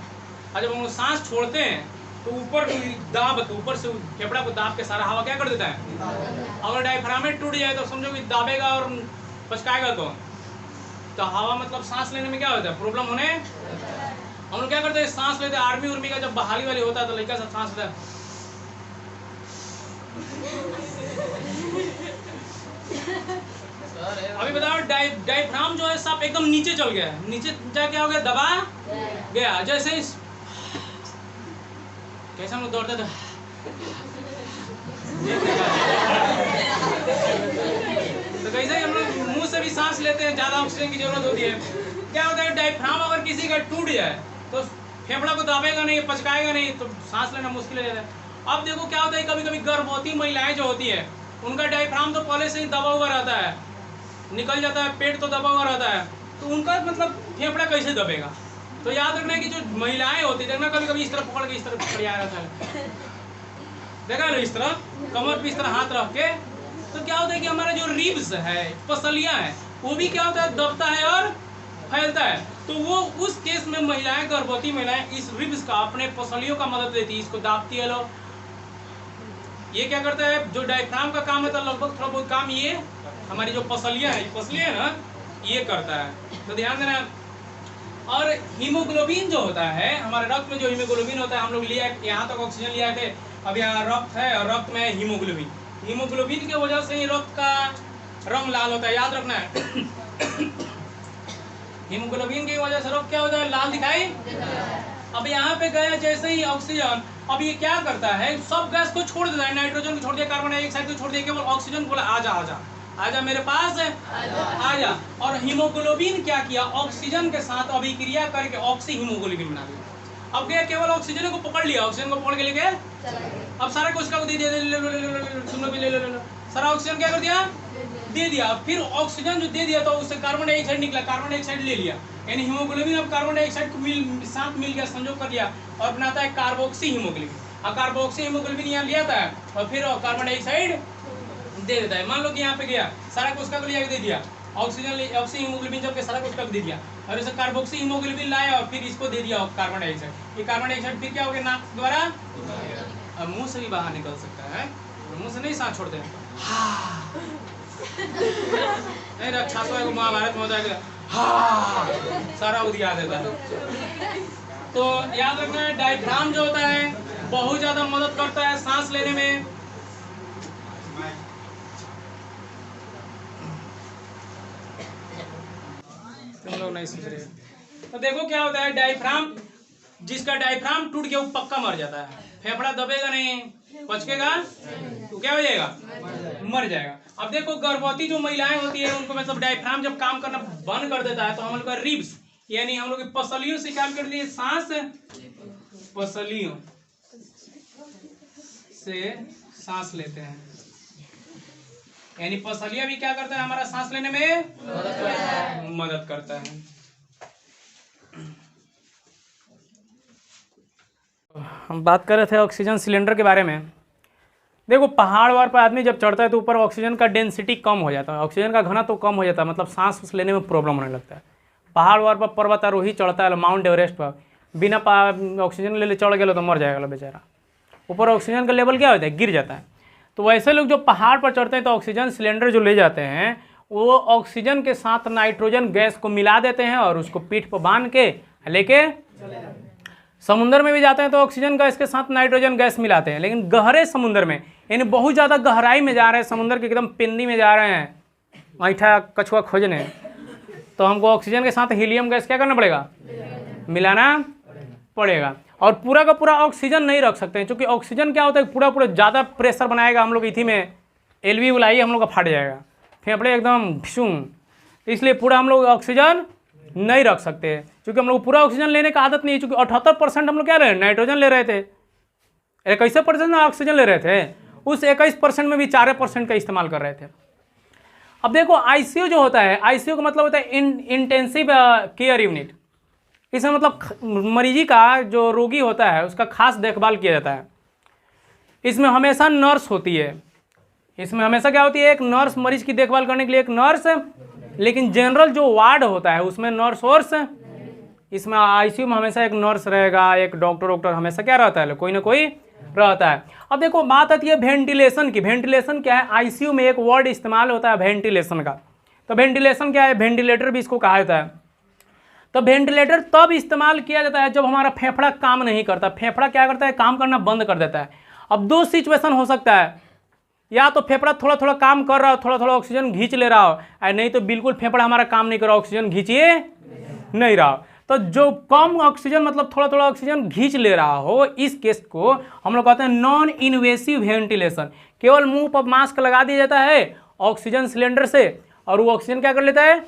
और जब हम लोग सांस छोड़ते हैं तो ऊपर दाब के, ऊपर से फेफड़ा को दाब के सारा हवा क्या कर देता है। अगर डायफ्राम टूट जाए तो समझो कि दाबेगा और पचकाएगा कौन। तो हवा मतलब सांस लेने में क्या होता है, प्रॉब्लम होने। हम लोग क्या करते हैं, सांस लेते हैं, आर्मी उर्मी का जब बहाली वाली होता है तो लड़का सब सांस लेता है। अभी बताओ, डायफ्राम जो है सब एकदम नीचे चल गया, नीचे जाके हो गया, दबा गया। जैसे कैसे हम लोग दौड़ते थे तो कैसे हम लोग मुंह से भी सांस लेते हैं, ज्यादा ऑक्सीजन की जरूरत होती है। क्या होता है, डायफ्राम अगर किसी का टूट जाए तो फेफड़ा को दबाएगा नहीं, पचकाएगा नहीं, तो सांस लेना मुश्किल हो जाता है। अब देखो क्या होता है, कभी कभी गर्भवती महिलाएं जो होती है उनका डायफ्राम तो पहले से ही दबा हुआ रहता है, निकल जाता है, पेट तो दबा हुआ रहता है, तो उनका मतलब फेफड़ा कैसे दबेगा। तो याद रखना है कि जो महिलाएं होती है, देखना कभी कभी इस तरह पकड़ के इस तरह पकड़ रहता है, देखा ना, इस तरह कमर पे इस तरह हाथ रख के, तो क्या होता है कि हमारा जो रिब्स है, पसलियां है, वो भी क्या होता है, दबता है और फैलता है। तो वो उस केस में महिलाएं, गर्भवती महिलाएं इस रिब्स का, अपने पसलियों का मदद लेती है, इसको दाबती है लोग। ये क्या करता है, जो डायफ्राम का काम होता है लगभग थोड़ा बहुत काम ये हमारी जो पसलियां है ना, ये करता है। तो ध्यान देना। और हीमोग्लोबिन जो होता है, हमारे रक्त में जो हीमोग्लोबिन होता है, हम लोग लिया यहाँ तक ऑक्सीजन लिया थे, अब यहाँ रक्त है और रक्त में हीमोग्लोबिन। हीमोग्लोबिन की वजह से ही रक्त का रंग लाल होता है, याद रखना है। हीमोग्लोबिन की वजह से रक्त क्या होता है, लाल दिखाई। अब यहाँ पे गया जैसे ही ऑक्सीजन, अब ये क्या करता है, सब गैस को छोड़ देता है, नाइट्रोजन को छोड़ दिया, कार्बन डाइऑक्साइड को छोड़ दिया, केवल ऑक्सीजन बोला आजा आजा आजा मेरे पास आजा। और हीमोग्लोबिन क्या किया, ऑक्सीजन के साथ अभिक्रिया करके ऑक्सी हीमोग्लोबिन बना दिया। अब क्या, केवल ऑक्सीजन को पकड़ लिया, ऑक्सीजन को पकड़ के लेके अब सारा कोशिका को दे दिया, सारा ऑक्सीजन क्या कर दिया, दे दिया। फिर ऑक्सीजन जो दे दिया तो उससे कार्बन डाइऑक्साइड निकला, कार्बन डाइऑक्साइड ले लिया, यानी हीमोग्लोबिन अब कार्बन डाइऑक्साइड को साथ मिल गया, संयोग कर लिया और बनाता है कार्बोक्सी हीमोग्लोबिन। और कार्बोक्सी हीमोग्लोबिन यहाँ लिया था और फिर कार्बन डाइऑक्साइड दे देता है। मान लो कि यहाँ पे गया, सारा कोशिका को लिया के दे दिया, ऑक्सीजन ऑक्सी हीमोग्लोबिन जब सारा कोशिका को दे दिया और इसे कार्बोक्सी हीमोग्लोबिन लाया और फिर इसको दे दिया कार्बन डाइऑक्साइड। ये कार्बन डाइऑक्साइड फिर क्या हो गया, नाक द्वारा, अब मुंह से भी बाहर निकल सकता है, मुंह से नहीं सांस छोड़ते हैं। नहीं, रक्षात्मक महाभारत में होता है सारा उदिया देता है। तो याद रखना है, डायफ्राम जो होता है बहुत ज्यादा मदद करता है सांस लेने में। तुम लोग नहीं समझ रहे। तो देखो क्या होता है, डायफ्राम, जिसका डायफ्राम टूट गया वो पक्का मर जाता है, फेफड़ा दबेगा नहीं, पचकेगा तो क्या हो जाएगा, मर जाएगा। अब देखो गर्भवती जो महिलाएं होती है उनको मतलब डायफ्राम जब काम करना बंद कर देता है तो हम लोग का रिब्स, यानी हम लोग की पसलियों से क्या कर लिए, सांस, पसलियों से सांस लेते हैं, यानी पसलियां भी क्या करता है, हमारा सांस लेने में मदद करता है। हम बात कर रहे थे ऑक्सीजन सिलेंडर के बारे में। देखो पहाड़ वार पर आदमी जब चढ़ता है तो ऊपर ऑक्सीजन का डेंसिटी कम हो जाता है, ऑक्सीजन का घना तो कम हो जाता है, मतलब सांस लेने में प्रॉब्लम होने लगता है। पहाड़ वार पर पर्वतारोही चढ़ता है, माउंट एवरेस्ट पर बिना ऑक्सीजन ले चढ़ गया तो मर जाएगा बेचारा, ऊपर ऑक्सीजन का लेवल क्या होता है, गिर जाता है। तो वैसे लोग जो पहाड़ पर चढ़ते हैं तो ऑक्सीजन सिलेंडर जो ले जाते हैं वो ऑक्सीजन के साथ नाइट्रोजन गैस को मिला देते हैं और उसको पीठ पर बांध के लेके समुद्र में भी जाते हैं तो ऑक्सीजन गैस के साथ नाइट्रोजन गैस मिलाते हैं। लेकिन गहरे समुद्र में, यानी बहुत ज़्यादा गहराई में जा रहे हैं, समुद्र के एकदम पिंडी में जा रहे हैं ऐठा कछुआ खोजने, तो हमको ऑक्सीजन के साथ हीलियम गैस क्या करना पड़ेगा, मिलाना पड़ेगा। और पूरा का पूरा ऑक्सीजन नहीं रख सकते हैं, क्योंकि ऑक्सीजन क्या होता है, पूरा ज़्यादा प्रेशर बनाएगा हम लोग इथी में, एलवी बुलाई हम लोग का फट जाएगा, फेफड़े एकदम भीषुम, इसलिए पूरा हम लोग ऑक्सीजन नहीं रख सकते, क्योंकि हम लोग पूरा ऑक्सीजन लेने का आदत नहीं है। क्योंकि 78% हम लोग क्या रहे, नाइट्रोजन ले रहे थे, 21% ऑक्सीजन ले रहे थे, उस 21% में भी 4% का इस्तेमाल कर रहे थे। अब देखो आईसीयू जो होता है, आईसीयू का मतलब होता है इंटेंसिव केयर यूनिट। इसमें मतलब मरीजी का जो रोगी होता है उसका खास देखभाल किया जाता है। इसमें हमेशा नर्स होती है, इसमें हमेशा क्या होती है, एक नर्स मरीज की देखभाल करने के लिए एक नर्स। लेकिन जनरल जो वार्ड होता है उसमें नर्स और इसमें आईसीयू में हमेशा एक नर्स रहेगा, एक डॉक्टर हमेशा क्या रहता है, कोई ना कोई रहता है। अब देखो बात आती है वेंटिलेशन की। वेंटिलेशन क्या है, आईसीयू में एक वर्ड इस्तेमाल होता है वेंटिलेशन का। तो वेंटिलेशन क्या है, वेंटिलेटर भी इसको कहा जाता है। तो वेंटिलेटर तब इस्तेमाल किया जाता है जब हमारा फेफड़ा काम नहीं करता। फेफड़ा क्या करता है, काम करना बंद कर देता है। अब दो सिचुएशन हो सकता है, या तो फेफड़ा थोड़ा थोड़ा काम कर रहा हो, थोड़ा थोड़ा ऑक्सीजन खींच ले रहा हो, नहीं तो बिल्कुल फेफड़ा हमारा काम नहीं कर रहा, ऑक्सीजन खींचिए नहीं रहा हो। तो जो कम ऑक्सीजन मतलब थोड़ा थोड़ा ऑक्सीजन खींच ले रहा हो, इस केस को हम लोग कहते हैं नॉन इन्वेसिव वेंटिलेशन। केवल मुंह पर मास्क लगा दिया जाता है ऑक्सीजन सिलेंडर से और वो ऑक्सीजन क्या कर लेता है,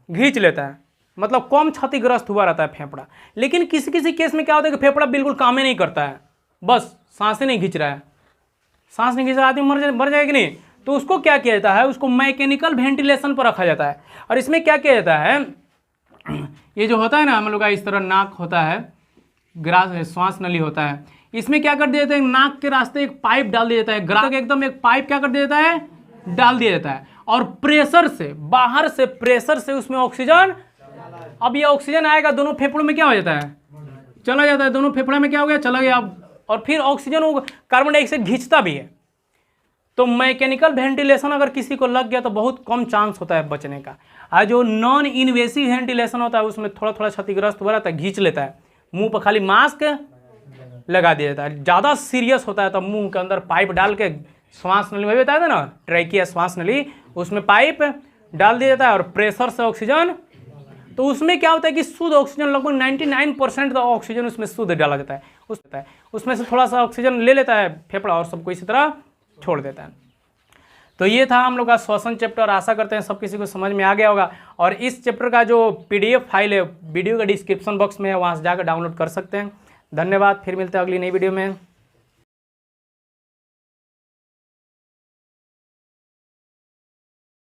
खींच लेता है, मतलब कम क्षतिग्रस्त हुआ रहता है फेफड़ा। लेकिन किसी किसी केस में क्या होता है कि फेफड़ा बिल्कुल काम ही नहीं करता है, बस सांस ही नहीं खींच रहा है, सांस नहीं खींच रहा, आदमी मर जाएगा कि नहीं, तो उसको क्या किया जाता है, उसको मैकेनिकल वेंटिलेशन पर रखा जाता है। और इसमें क्या किया जाता है, ये जो होता है ना हम लोग का इस तरह नाक होता है, ग्रास श्वास नली होता है, इसमें क्या कर दिया जाता है, नाक के रास्ते एक पाइप डाल दिया जाता है, ग्रास एकदम एक पाइप क्या कर दिया जाता है, डाल दिया जाता है, और प्रेशर से बाहर से प्रेशर से उसमें ऑक्सीजन, अब ये ऑक्सीजन आएगा दोनों फेफड़ों में क्या हो जाता है, चला जाता है, दोनों फेफड़े में क्या हो गया, चला गया, और फिर ऑक्सीजन वो कार्बन डाइऑक्साइड खींचता भी है। तो मैकेनिकल वेंटिलेशन अगर किसी को लग गया तो बहुत कम चांस होता है बचने का। और जो नॉन इन्वेसिव वेंटिलेशन होता है उसमें थोड़ा थोड़ा क्षतिग्रस्त हो रहता है, खींच लेता है, मुंह पर खाली मास्क लगा दिया जाता है। ज़्यादा सीरियस होता है तो मुंह के अंदर पाइप डाल के श्वास नली में बताया था ना, ट्रैकिया श्वास नली, उसमें पाइप डाल दिया जाता है और प्रेशर से ऑक्सीजन, तो उसमें क्या होता है कि शुद्ध ऑक्सीजन लगभग 99% ऑक्सीजन उसमें शुद्ध डाला जाता है, उसमें से थोड़ा सा ऑक्सीजन ले लेता है फेफड़ा और सबको इसी तरह छोड़ देता है। तो ये था हम लोग का श्वसन चैप्टर। आशा करते हैं सब किसी को समझ में आ गया होगा। और इस चैप्टर का जो PDF फाइल है वीडियो का डिस्क्रिप्शन बॉक्स में है, वहाँ से जाकर डाउनलोड कर सकते हैं। धन्यवाद, फिर मिलते हैं अगली नई वीडियो में।